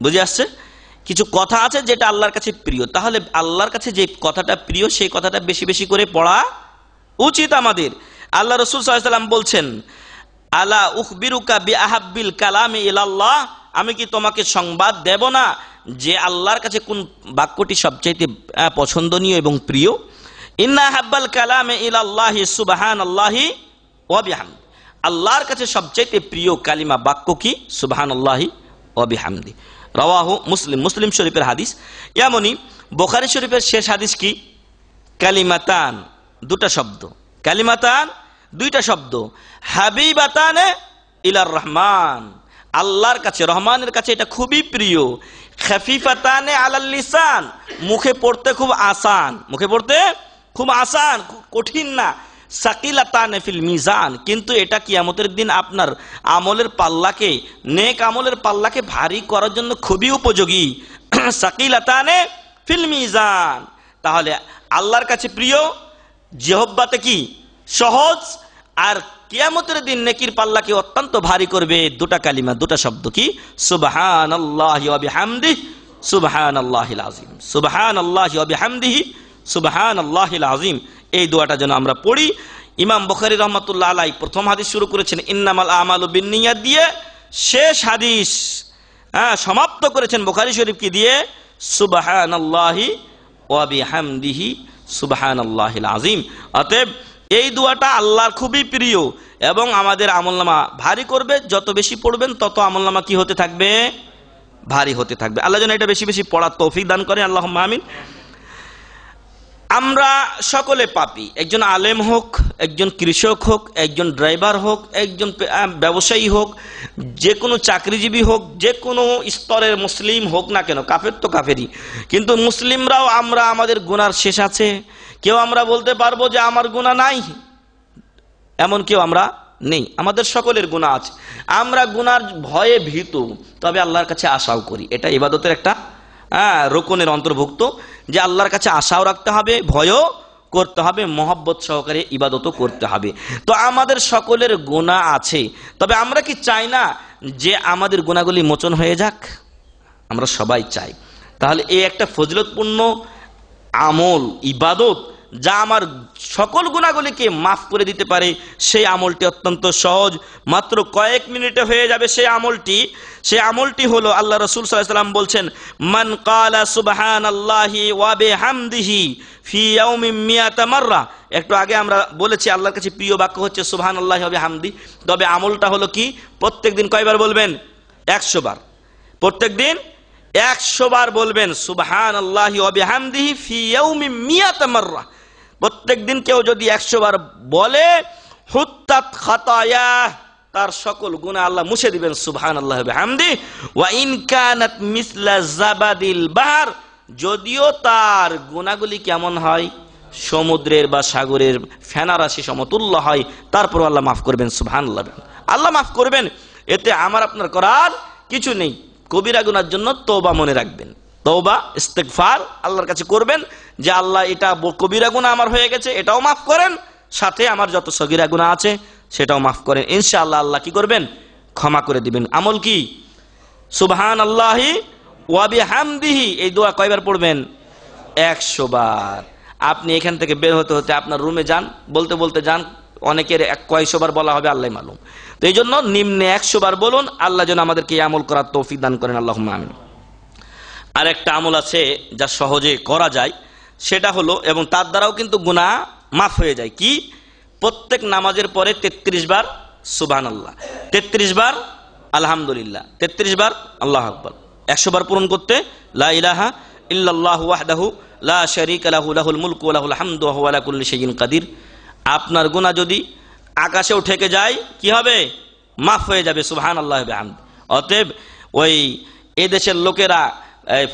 বুঝে আসছে? কিছু কথা আছে যেটা আল্লাহর কাছে প্রিয়। তাহলে আল্লাহর কাছে যে কথাটা প্রিয়, সেই কথাটা বেশি বেশি করে পড়া উচিত আমাদের। আল্লাহ রাসূল সাল্লাল্লাহু আলাইহি ওয়াসাল্লাম বলছেন, আলা উখবিরুকা বিআহাব্বিল কালামি ইলাল্লাহ, আমি কি তোমাকে সংবাদ দেব না যে আল্লাহর কাছে কোন বাক্যটি সবচাইতে পছন্দনীয় এবং প্রিয়? ইন্না হাব্বাল কালামি ইলাল্লাহি সুবহানাল্লাহি ওয়া বিহামদি। আল্লাহর কাছে সবচাইতে প্রিয় কালিমা বাক্য কি? সুবহানাল্লাহি ওয়া বিহামদি। রাওয়াহু মুসলিম, মুসলিম শরীফের হাদিস। এমনি বুখারী শরীফের শেষ হাদিস কি? কালিমাতান, দুটা শব্দ, কালিমাতান দুইটা শব্দ, হাবিবাতানে ইলার রহমান, আল্লাহর কাছে, রহমানের কাছে এটা খুবই প্রিয়। খাফিফাতানে আলাল লিসান, মুখে পড়তে খুব আসান, মুখে পড়তে খুব আসান, কঠিন না। সাকিলাতানে ফিল মিজান, কিন্তু এটা কিয়ামতের দিন আপনার আমলের পাল্লাকে, নেক আমলের পাল্লাকে ভারী করার জন্য খুবই উপযোগী। সাকিলাতানে ফিল মিজান। তাহলে আল্লাহর কাছে প্রিয়, জিহ্বাতে কি? সহজ, আর কিয়ামতের দিন নেকির পাল্লাকে অত্যন্ত ভারী করবে দুটা কালিমা, দুটা শব্দ কি? সুবহানাল্লাহি ওয়া বিহামদিহি সুবহানাল্লাহিল আযীম, সুবহানাল্লাহি ওয়া বিহামদিহি সুবহানাল্লাহিল আযীম। এই দোয়াটা যেন আমরা পড়ি। ইমাম বুখারী রাহমাতুল্লাহ আলাইহি প্রথম হাদিস শুরু করেছেন ইন্নামাল আমালু বিন্নিয়াত দিয়ে, শেষ হাদিস সমাপ্ত করেছেন বুখারী শরীফ কি দিয়ে? সুবহানাল্লাহি ওয়া বিহামদিহি সুবহানাল্লাহিল আযীম। অতএব এই দোয়াটা আল্লাহর খুবই প্রিয় এবং আমাদের আমলনামা ভারী করবে। যত বেশি পড়বেন তত আমলনামা কি হতে থাকবে? ভারী হতে থাকবে। আল্লাহ যেন এটা বেশি বেশি পড়ার তৌফিক দান করে, আল্লাহুম্মা আমিন। আমরা সকলে পাপী, একজন আলেম হোক, একজন কৃষক হোক, একজন ড্রাইভার হোক, একজন ব্যবসায়ী হোক, যে কোনো চাকরিজীবী হোক, যে কোনো স্তরের মুসলিম হোক না কেন, কাফের তো কাফেরই, কিন্তু মুসলিমরাও আমরা আমাদের গুনার শেষ আছে। কেউ আমরা বলতে পারবো যে আমার গুনাহ নাই, এমন কেউ আমরা নেই। আমাদের সকলের গুনাহ আছে। আমরা গুনার ভয়ে ভীত, তবে আল্লাহর কাছে আশাও করি। এটা ইবাদতের একটা রোকনের অন্তর্ভুক্ত, যে আল্লাহর কাছে আশাও রাখতে হবে, ভয়ও করতে হবে, মহব্বত সহকারে ইবাদতও করতে হবে। তো আমাদের সকলের গুনাহ আছে, তবে আমরা কি চাই না যে আমাদের গুনাহগুলি মোচন হয়ে যাক? আমরা সবাই চাই। তাহলে এই একটা ফজিলতপূর্ণ আমল, ইবাদত, যা আমার সকল গুনাহগুলিকে মাফ করে দিতে পারে, সেই আমলটি অত্যন্ত সহজ, মাত্র কয়েক মিনিটে হয়ে যাবে। সেই আমলটি হলো, আল্লাহ রাসূল সাল্লাল্লাহু আলাইহি ওয়াসাল্লাম বলছেন, মান ক্বালা সুবহানাল্লাহি ওয়া বিহামদিহি ফি ইয়াউমিন মিয়াতা মাররা। একটু আগে আমরা বলেছি আল্লাহর কাছে প্রিয় বাক্য হচ্ছে সুবহানাল্লাহি ওয়া বিহামদি। তবে আমলটা হলো কি? প্রত্যেকদিন কয়বার বলবেন? 100 বার। প্রত্যেকদিন 100 বার বলবেন সুবহানাল্লাহি ওয়া বিহামদিহি ফি ইয়াউমিন মিয়াতা মাররা। প্রত্যেকদিন কেউ যদি 100 বার বলে, হুত্তাত খাতায়া, তার সকল গুনাহ আল্লাহ মুছে দিবেন। সুবহানাল্লাহি ওয়া বিহামদিহি ওয়া ইন কানাত মিসলা জাবাদিল বাহর, যদিও তার গুনাহগুলি কেমন হয়? সমুদ্রের বা সাগরের ফেনা রাশি সমতুল্য হয়, তারপর আল্লাহ মাফ করবেন। সুবহানাল্লাহ, আল্লাহ মাফ করবেন। এতে আমার আপনার করার কিছু নেই। কবিরা গুনার জন্য তওবা মনে রাখবেন, তওবা ইস্তেগফার আল্লাহর কাছে করবেন, যে আল্লাহ এটা কবিরা গুনাহ আমার হয়ে গেছে, এটাও মাফ করেন, সাথে আমার যত সগীরা গুনাহ আছে সেটাও মাফ করেন। ইনশাআল্লাহ আল্লাহ কি করবেন? ক্ষমা করে দিবেন। আমল কি? সুবহানাল্লাহি ওয়া বিহামদিহি। এই দোয়া কয়বার পড়বেন? 100 বার। আপনি এখান থেকে বের হতে হতে আপনার রুমে যান, বলতে বলতে যান, অনেকের কয়শো বার বলা হবে আল্লাহ মালুম। তো এই জন্য নিম্নে 100 বার বলুন। আল্লাহ যেন আমাদেরকে এই আমল করার তৌফিক দান করেন, আল্লাহুম্মা আমিন। আর একটা আমল আছে যা সহজে করা যায়, সেটা হলো, এবং তার দ্বারাও কিন্তু গুনাহ মাফ হয়ে যায়। কি? প্রত্যেক নামাজের পরে 33 বার সুবহানাল্লাহ, 33 বার আলহামদুলিল্লাহ, 33 বার আল্লাহু আকবার। 100 বার পূরণ করতে লা ইলাহা ইল্লাল্লাহু ওয়াহদাহু লা শারীকা লাহু লাহুল মুলকু ওয়া লাহুল হামদু ওয়া হুয়া আলা কুল্লি শাইইন কাদির। আপনার গুনাহ যদি আকাশেও ঠেকে যায়, কি হবে? মাফ হয়ে যাবে। সুবহানাল্লাহি ওয়া বিহামদি। অতএব ওই এদেশের লোকেরা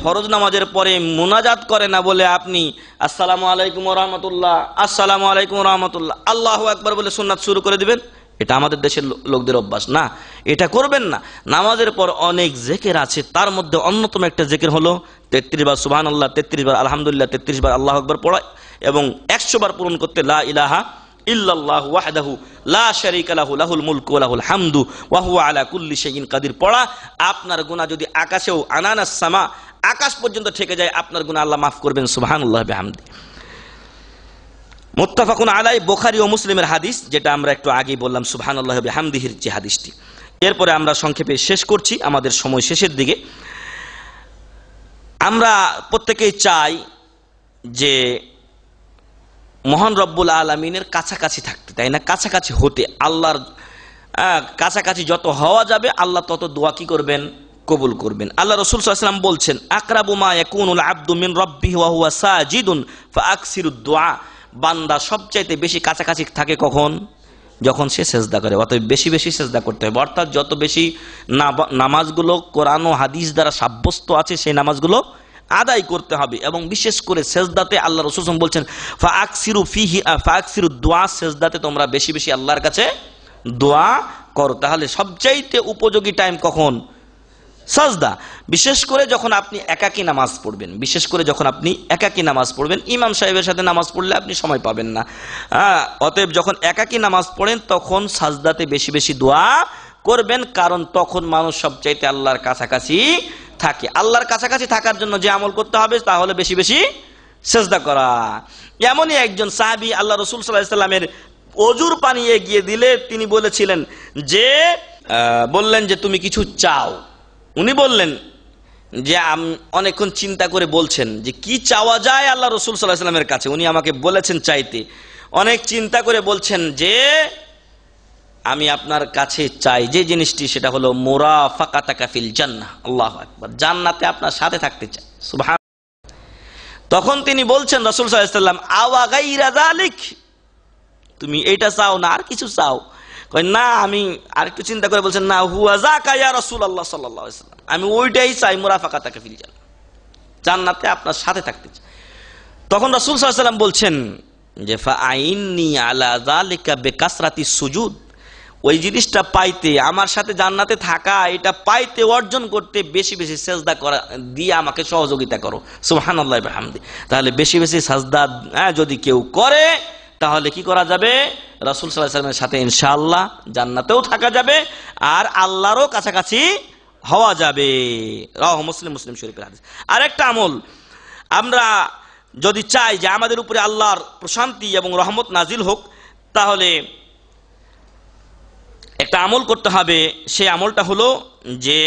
ফরজ নামাজের পরে মুনাজাত করে না বলে আপনি আসসালামু আলাইকুম ওয়া রাহমাতুল্লাহ, আসসালামু আলাইকুম ওয়া রাহমাতুল্লাহ, আল্লাহু আকবার বলে সুন্নাত শুরু করে দিবেন। এটা আমাদের দেশের লোকদের অভ্যাস না, এটা করবেন না। নামাজের পর অনেক জিকির আছে, তার মধ্যে অন্যতম একটা জিকির হলো 33 বার সুবহানাল্লাহ, 33 বার আলহামদুলিল্লাহ, 33 বার আল্লাহু আকবার পড়া, এবং 100 বার পূরণ করতে লা ইলাহা ইল্লাল্লাহু ওয়াহদাহু লা শারীকা লাহু লাহুল মুলকু ওয়া লাহুল হামদু ওয়া হুয়া আলা কুল্লি শাইইন কাদির পড়া। আপনার গুনাহ যদি আকাশেও আনানাস সামা, আকাশ পর্যন্ত ঠেকে যায়, আপনার গুনাহ আল্লাহ মাফ করবেন। সুবহানাল্লাহি ওয়া বিহামদি। মুত্তাফাকুন আলাই, বুখারী ও মুসলিমের হাদিস, যেটা আমরা একটু আগেই বললাম সুবহানাল্লাহি ওয়া বিহামদিহির যে হাদিসটি। এরপরে আমরা সংক্ষেপে শেষ করছি, আমাদের সময় শেষের দিকে। আমরা প্রত্যেকেই চাই যে মহান রব্বুল আলামিনের কাছাকাছি থাকতে, তাই না? কাছাকাছি হতে, আল্লাহর কাছাকাছি যত হওয়া যাবে আল্লাহ তত দোয়া কি করবেন? কবুল করবেন। আল্লাহ রাসূল সাল্লাল্লাহু আলাইহি ওয়াসাল্লাম বলছেন, আকরাবু মা ইয়াকুনুল আবদু মিন রাব্বিহি ওয়া হুয়া সাজিদুন ফাআকসিরুদ দুআ। বান্দা সবচাইতে বেশি কাছাকাছি থাকে কখন? যখন সে সেজদা করে। অতএব বেশি বেশি সেজদা করতে হবে, অর্থাৎ যত বেশি নামাজগুলো কোরআন ও হাদিস দ্বারা সাব্যস্ত আছে সেই নামাজগুলো আদায় করতে হবে। এবং বিশেষ করে সেজদাতে আল্লাহ রাসূল সাল্লাল্লাহু আলাইহি ওয়াসাল্লাম বলছেন ফাআকসিরু ফিহি ফাআকসিরুদ দুআ, সেজদাতে তোমরা বেশি বেশি আল্লাহর কাছে দোয়া করো। তাহলে সবচাইতে উপযোগী টাইম কখন? সাজদা। বিশেষ করে যখন আপনি একাকী নামাজ পড়বেন, বিশেষ করে যখন আপনি একাকী নামাজ পড়বেন, ইমাম সাহেবের সাথে নামাজ পড়লে আপনি সময় পাবেন না। অতএব যখন একাকী নামাজ পড়েন তখন সাজদাতে বেশি বেশি দোয়া করবেন, কারণ তখন মানুষ সবচাইতে আল্লাহর কাছাকাছি থাকে। আল্লাহর কাছাকাছি থাকার জন্য যে আমল করতে হবে তা হলো বেশি বেশি সেজদা করা। এমনই একজন সাহাবী আল্লাহ রাসূল সাল্লাল্লাহু আলাইহি ওয়াসাল্লামের অজুর পানি এগিয়ে দিলে তিনি বলেছিলেন যে, বললেন যে তুমি কিছু চাও। উনি বললেন যে অনেকক্ষণ চিন্তা করে বলছেন যে কি চাওয়া যায় আল্লাহ রসুল সাল্লাল্লাহু আলাইহি ওয়াসাল্লামের কাছে, উনি আমাকে বলেছেন চাইতে, অনেক চিন্তা করে বলছেন যে আমি আপনার কাছে চাই যে জিনিসটি, সেটা হলো মুরাফাকাতাকা ফিল জান্নাহ, আল্লাহু আকবার, জান্নাতে আপনার সাথে থাকতে চাই, সুবহান। তখন তিনি বলছেন রাসূল সাল্লাল্লাহু আলাইহি ওয়াসাল্লাম, আওয়া গায়রা যালিক, তুমি এটা চাও না আর কিছু চাও? কই না, আমি আর একটু চিন্তা করে বলছেন, না হুয়া যাকা ইয়া রাসূলুল্লাহ সাল্লাল্লাহু আলাইহি ওয়াসাল্লাম, আমি ওইটাই চাই, মুরাফাকাতাকা ফিল জান্নাহ, জান্নাতে আপনার সাথে থাকতে চাই। তখন রাসূল সাল্লাল্লাহু আলাইহি ওয়াসাল্লাম বলছেন যে ফাআইননি আলা যালিকা বিকাসরাতি সুজুদ, ওই জিনিসটা পাইতে, আমার সাথে জান্নাতে থাকা, এটা পাইতে, অর্জন করতে বেশি বেশি সেজদা করা দিয়ে আমাকে সহযোগিতা করো, সুবহানাল্লাহ ওয়া বিহামদি। তাহলে বেশি বেশি সাজদা যদি কেউ করে তাহলে কি করা যাবে? রাসূল সাল্লাল্লাহু আলাইহি ওয়াসাল্লামের সাথে ইনশাআল্লাহ জান্নাতেও থাকা যাবে আর আল্লাহরও কাছাকাছি হওয়া যাবে। রাওয়াহু মুসলিম, মুসলিম শরীফের হাদিস। আরেকটা আমল, আমরা যদি চাই যে আমাদের উপরে আল্লাহর প্রশান্তি এবং রহমত নাজিল হোক, তাহলে একটা আমল করতে হবে। সেই আমলটা হলো যে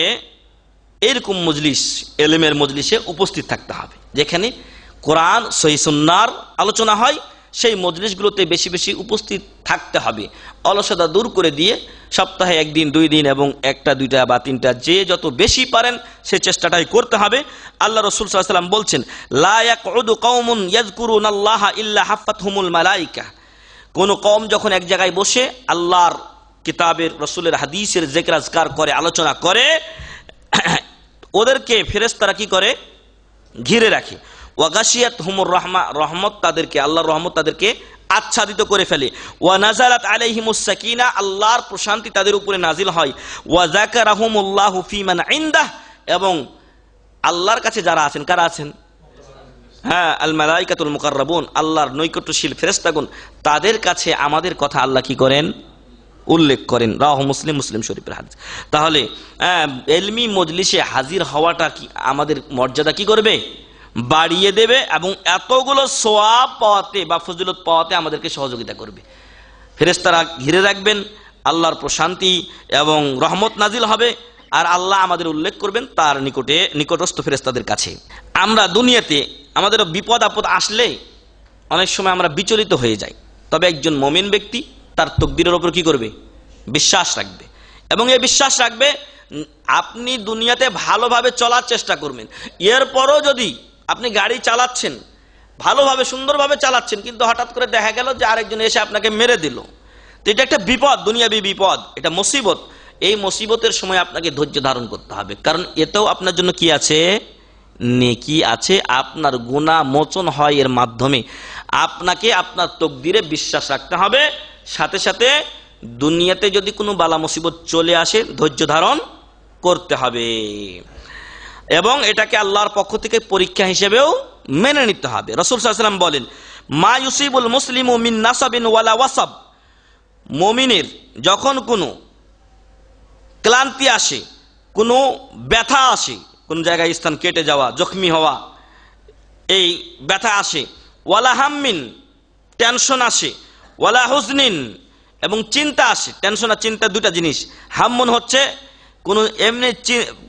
এরকম মজলিস, এলেমের মজলিসে উপস্থিত থাকতে হবে, যেখানে কোরআন সহিহ সুন্নাহর আলোচনা হয়, সেই মজলিসগুলোতে বেশি বেশি উপস্থিত থাকতে হবে। অলসতা দূর করে দিয়ে সপ্তাহে একদিন, 2 দিন এবং 1টা 2টা বা 3টা, যে যত বেশি পারেন সে চেষ্টাটাই করতে হবে। আল্লাহ রাসূল সাল্লাল্লাহু আলাইহি ওয়াসাল্লাম বলছেন, লা ইয়াকউদু কওমুন ইয়াযকুরুনাল্লাহা ইল্লা হাফাতহুমুল মালায়েকা, কোন কওম যখন এক জায়গায় বসে আল্লাহর কিতাবের, রাসূলের হাদিসের জিকির আজকার করে, আলোচনা করে, ওদেরকে ফেরেশতারা কি করে? ঘিরে রাখে। ওয়া গাশিয়াতহুমুর রাহমা, রহমত তাদেরকে, আল্লাহর রহমত তাদেরকে আচ্ছাদিত করে ফেলে। ওয়া নাযালাত আলাইহিমুস সাকিনা, আল্লাহর প্রশান্তি তাদের উপরে নাজিল হয়। ওয়া যাকারাহুমুল্লাহু ফীমান ইনদাহ, এবং আল্লাহর কাছে যারা আছেন, কারা আছেন? হ্যাঁ, আল মালাইকাতুল মুকাররাবুন, আল্লাহর নৈকট্যশীল ফেরেশতাগণ, তাদের কাছে আমাদের কথা আল্লাহ কি করেন? উল্লেখ করেন। রাওয়াহু মুসলিম, মুসলিম শরীফের হাদিস। তাহলে ইলমি মজলিসে হাজির হওয়াটা কি আমাদের মর্যাদা কি করবে? বাড়িয়ে দেবে, এবং এতগুলো সওয়াব পাওয়াতে বা ফজিলত পাওয়াতে আমাদেরকে সহযোগিতা করবে। ফেরেশতারা ঘিরে রাখবেন, আল্লাহর প্রশান্তি এবং রহমত নাজিল হবে, আর আল্লাহ আমাদের উল্লেখ করবেন তার নিকটস্থ ফেরেশতাদের কাছে। আমরা দুনিয়াতে আমাদের বিপদ আপদ আসলে অনেক সময় আমরা বিচলিত হয়ে যাই, তবে একজন মুমিন ব্যক্তি তার তকদিরের উপর কি করবে? বিশ্বাস রাখবে, এবং এই বিশ্বাস রাখবে আপনি দুনিয়াতে ভালোভাবে চলার চেষ্টা করবেন। এরপরও যদি আপনি গাড়ি চালাচ্ছেন, ভালোভাবে সুন্দরভাবে চালাচ্ছেন, কিন্তু হঠাৎ করে দেখা গেল যে আরেকজন এসে আপনাকে মেরে দিল, তো এটা একটা বিপদ, দুনিয়াবি বিপদ, এটা মুসিবত। এই মুসিবতের সময় আপনাকে ধৈর্য ধারণ করতে হবে, কারণ এতেও আপনার জন্য কি আছে? নেকি আছে। আপনার গুনাহ মোচন হয় এর মাধ্যমে। আপনাকে আপনার তকদিরে বিশ্বাস রাখতে হবে, সাথে সাথে দুনিয়াতে যদি কোনো বালা মুসিবত চলে আসে ধৈর্য ধারণ করতে হবে, এবং এটাকে আল্লাহর পক্ষ থেকে পরীক্ষা হিসেবেও মেনে নিতে হবে। রাসূল সাল্লাল্লাহু আলাইহি ওয়াসাল্লাম বলেন, মা ইউসিবুল মুসলিমু মিন নাসাবিন ওয়ালা ওয়াসাব, মুমিনের যখন কোনো ক্লান্তি আসে, কোনো ব্যথা আসে, কোন জায়গায় স্থান কেটে যাওয়া, জখমি হওয়া, এই ব্যথা আসে, ওয়ালা হাম্মিন, টেনশন আসে, ওয়ালা হুজনিন, এবং চিন্তা আসে। টেনশন আর চিন্তা দুটা জিনিস। হাম্মুন হচ্ছে কোনো এমনি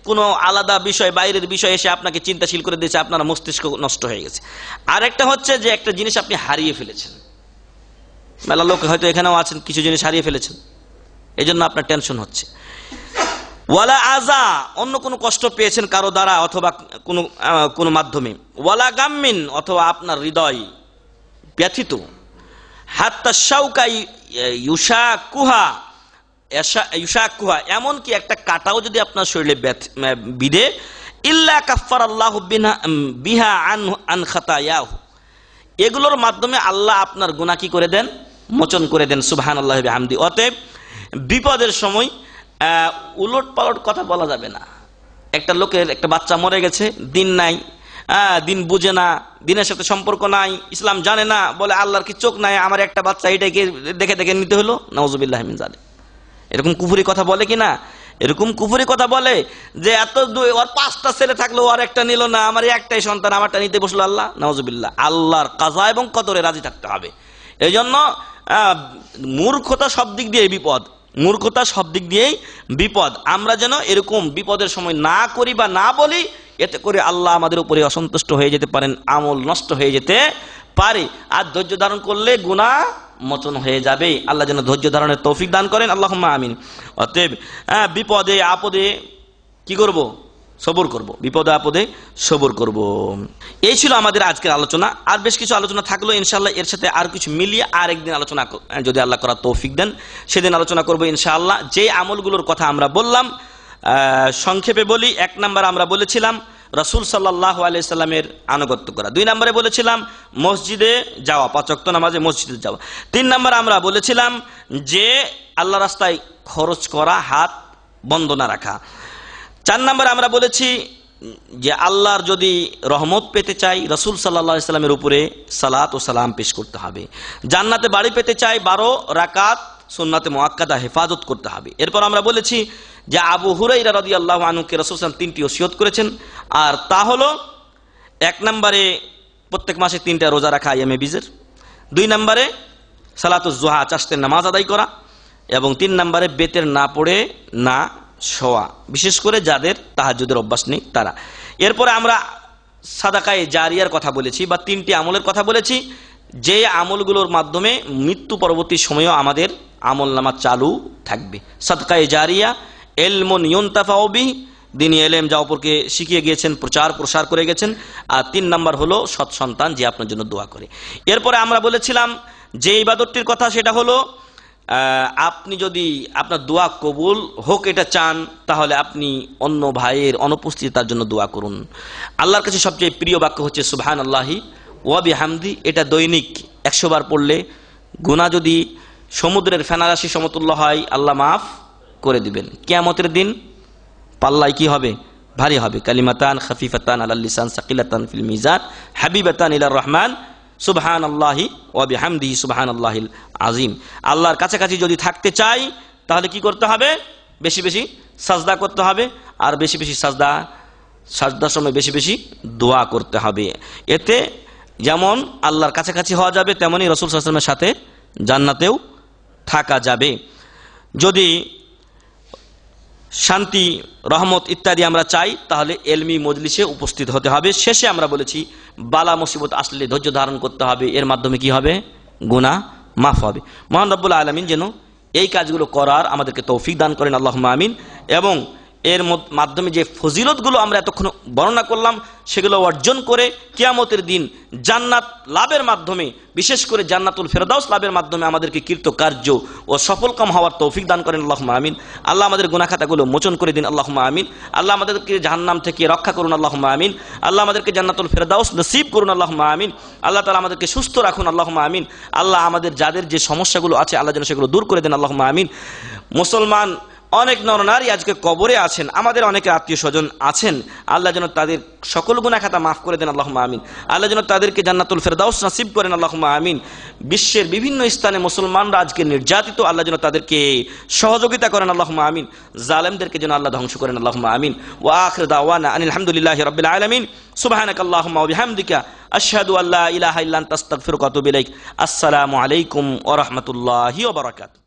কোনো আলাদা বিষয়, বাইরের বিষয় এসে আপনাকে চিন্তাশীল করে দিয়েছে, আপনার মস্তিষ্ক নষ্ট হয়ে গেছে। আরেকটা হচ্ছে যে একটা জিনিস আপনি হারিয়ে ফেলেছেন। মেলা লোক হয়তো এখানেও আছেন, কিছু জিনিস হারিয়ে ফেলেছেন, এই জন্য আপনার টেনশন হচ্ছে। ওয়ালা আজা, অন্য কোনো কষ্ট পেয়েছেন কারো দ্বারা অথবা কোনো মাধ্যমে। ওয়ালা গাম্মিন, অথবা আপনার হৃদয় ব্যথিত। হাত্তা শাউকা ইউশাকুহা, এমনকি একটা কাটাও যদি আপনার শরীরে বিধে, ইল্লা কাফফারাল্লাহু বিহা আন খাতায়াহু, এগুলোর মাধ্যমে আল্লাহ আপনার গুনাহ কি করে দেন? মোচন করে দেন। সুবহানাল্লাহি ওয়া বিহামদি। অতএব বিপদের সময় উলট পালট কথা বলা যাবে না। একটা লোকের একটা বাচ্চা মরে গেছে, দিন নাই, দিন বুঝে না, দিনের সাথে সম্পর্ক নাই, ইসলাম জানে না, বলে আল্লাহর কি চোখ নাই, আমার একটা বাচ্চা এটাকে দেখে দেখে নিতে হলো, নাউযুবিল্লাহি মিন যালিক। এরকম কুফরি কথা বলে কিনা? এরকম কুফরি কথা বলে যে এত ওর 5টা ছেলে থাকলো, আর একটা নিল না, আমার একটাই সন্তান, আমারটা নিতে বসলো আল্লাহ, নাউযুবিল্লাহ। আল্লাহর কাজা এবং কদরে রাজি থাকতে হবে। এই জন্য মূর্খতা সব দিক দিয়ে বিপদ, মূর্খতা সব দিক দিয়েই বিপদ। আমরা যেন এরকম বিপদের সময় না করি বা না বলি, এতে করে আল্লাহ আমাদের উপরে অসন্তুষ্ট হয়ে যেতে পারেন, আমল নষ্ট হয়ে যেতে পারে। আর ধৈর্য ধারণ করলে গুনাহ মোচন হয়ে যাবে। আল্লাহ যেন ধৈর্য ধারণের তৌফিক দান করেন, আল্লাহুম্মা আমিন। অতএব বিপদে আপদে কি করব? সবর করব, বিপদে আপদে সবর করব। এই ছিল আমাদের আজকের আলোচনা। আর বেশ কিছু আলোচনা থাকলো ইনশাআল্লাহ, এর সাথে আর কিছু মিলিয়ে আর একদিন আলোচনা যদি আল্লাহ করার তৌফিক দেন সেদিন আলোচনা করব ইনশাআল্লাহ। যে আমলগুলোর কথা আমরা বললাম সংক্ষেপে বলি। 1 নাম্বার আমরা বলেছিলাম রাসূল সাল্লাল্লাহু আলাইহি সাল্লামের আনুগত্য করা। 2 নম্বরে বলেছিলাম মসজিদে যাওয়া, 5 ওয়াক্ত নামাজে মসজিদে যাওয়া। 3 নম্বর আমরা বলেছিলাম যে আল্লাহ রাস্তায় খরচ করা, হাত বন্ধ না রাখা। 4 নম্বরে আমরা বলেছি যে আল্লাহর যদি রহমত পেতে চাই রাসূল সাল্লাল্লাহু আলাইহি সাল্লামের উপরে সালাত ও সালাম পেশ করতে হবে। জান্নাতে বাড়ি পেতে চাই 12 রাকাত সুন্নাতে মুআক্কাদা হেফাজত করতে হবে। এরপর আমরা বলেছি যে আবু হুরায়রা রাদিয়াল্লাহু আনহুকে রাসূল সাল্লাল্লাহু আলাইহি ওয়াসাল্লাম 3টি ওসিয়ত করেছেন। আর তা হলো 1 নম্বরে প্রত্যেক মাসে 3টা রোজা রাখা আইয়ামে বীজের, 2 নম্বরে সালাতুজ জুহা চাষতের নামাজ আদায় করা, এবং 3 নম্বরে বেতের না পড়ে না শোয়া, বিশেষ করে যাদের তাহাজ্জুদের অভ্যাস নেই তারা। এরপরে আমরা সাদাকায়ে জারিয়ার কথা বলেছি বা 3টি আমলের কথা বলেছি, যে আমলগুলোর মাধ্যমে মৃত্যু পরবর্তী সময়েও আমাদের আমলনামা চালু থাকবে। সাদকায়ে জারিয়া, ইলমুন ইউনতাফাউ বিহি, দিনী এলেম যা অপরকে শিখিয়ে গিয়েছেন, প্রচার প্রসার করে গেছেন। আর 3 নম্বর হলো সৎ সন্তান যে আপনার জন্য দোয়া করে। এরপরে আমরা বলেছিলাম যে ইবাদতটির কথা, সেটা হলো আপনি যদি আপনার দোয়া কবুল হোক এটা চান, তাহলে আপনি অন্য ভাইয়ের অনুপস্থিতি তার জন্য দোয়া করুন। আল্লাহর কাছে সবচেয়ে প্রিয় বাক্য হচ্ছে সুবহানাল্লাহি ওয়া বিহামদি। এটা দৈনিক 100 বার পড়লে গুনাহ যদি সমুদ্রের ফেনারাশি সমতুল্য হয় আল্লাহ মাফ করে দিবেন। কিয়ামতের দিন পাল্লায় কি হবে? ভারী হবে। কালিমাতান খাফিফাতান আলাল লিসান সাকিলাতান ফিল মিজান হাবিবাতান ইলার রহমান সুবহানাল্লাহি ওয়া বিহামদিহি সুবহানাল্লাহিল আযীম। আল্লাহর কাছাকাছি যদি থাকতে চাই তাহলে কি করতে হবে? বেশি বেশি সাজদা করতে হবে, আর বেশি বেশি সাজদার সময় বেশি বেশি দোয়া করতে হবে। এতে যেমন আল্লাহর কাছাকাছি হওয়া যাবে, তেমনি রাসূল সাল্লাল্লাহু আলাইহি ওয়াসাল্লামের সাথে জান্নাতেও থাকা যাবে। যদি শান্তি, রহমত ইত্যাদি আমরা চাই তাহলে এলমি মজলিসে উপস্থিত হতে হবে। শেষে আমরা বলেছি বালা মুসিবত আসলে ধৈর্য ধারণ করতে হবে, এর মাধ্যমে কি হবে? গুনাহ মাফ হবে। মহান রব্বুল আলামিন যেন এই কাজগুলো করার আমাদেরকে তৌফিক দান করেন, আল্লাহুম্মা আমিন। এবং এর মাধ্যমে যে ফজিলতগুলো আমরা এতক্ষণ বর্ণনা করলাম সেগুলো অর্জন করে কিয়ামতের দিন জান্নাত লাভের মাধ্যমে, বিশেষ করে জান্নাতুল ফেরদাউস লাভের মাধ্যমে আমাদেরকে কৃতকার্য ও সফলকাম হওয়ার তৌফিক দান করেন, আল্লাহুম্মা আমিন। আল্লাহ আমাদের গুনাহ খাতাগুলো মোচন করে দিন, আল্লাহুম্মা আমিন। আল্লাহ আমাদেরকে জাহান্নাম থেকে রক্ষা করুন, আল্লাহুম্মা আমিন। আল্লাহ আমাদেরকে জান্নাতুল ফেরদাউস নসিব করুন, আল্লাহুম্মা আমিন। আল্লাহ তাআলা আমাদেরকে সুস্থ রাখুন, আল্লাহুম্মা আমিন। আল্লাহ আমাদের যাদের যে সমস্যাগুলো আছে আল্লাহ যেন সেগুলো দূর করে দেন, আল্লাহুম্মা আমিন। মুসলমান অনেক নরনারী আজকে কবরে আছেন, আমাদের অনেকে আত্মীয় স্বজন আছেন, আল্লাহ যেন তাদের সকল গুনাহ খাতা মাফ করে দেন, আল্লাহুম্মা আমিন। আল্লাহ যেন তাদেরকে জান্নাতুল ফেরদাউস নসিব করেন, আল্লাহুম্মা আমিন। বিশ্বের বিভিন্ন স্থানে মুসলমানরা আজকে নির্যাতিত, আল্লাহ যেন তাদেরকে সহযোগিতা করেন, আল্লাহুম্মা আমিন। জালেমদেরকে যেন আল্লাহ ধ্বংস করেন, আল্লাহুম্মা আমিন। ওয়া আখিরু দাওয়ানা আনিল হামদুলিল্লাহি রাব্বিল আলামিন। সুবহানাকাল্লাহুম্মা ওয়া বিহামদিকা আশহাদু আল্লা ইলাহা ইল্লা আনতা আস্তাগফিরুকা ওয়া আতুবু ইলাইক। আসসালামু আলাইকুম ওয়া রাহমাতুল্লাহি ওয়া বারাকাতুহু।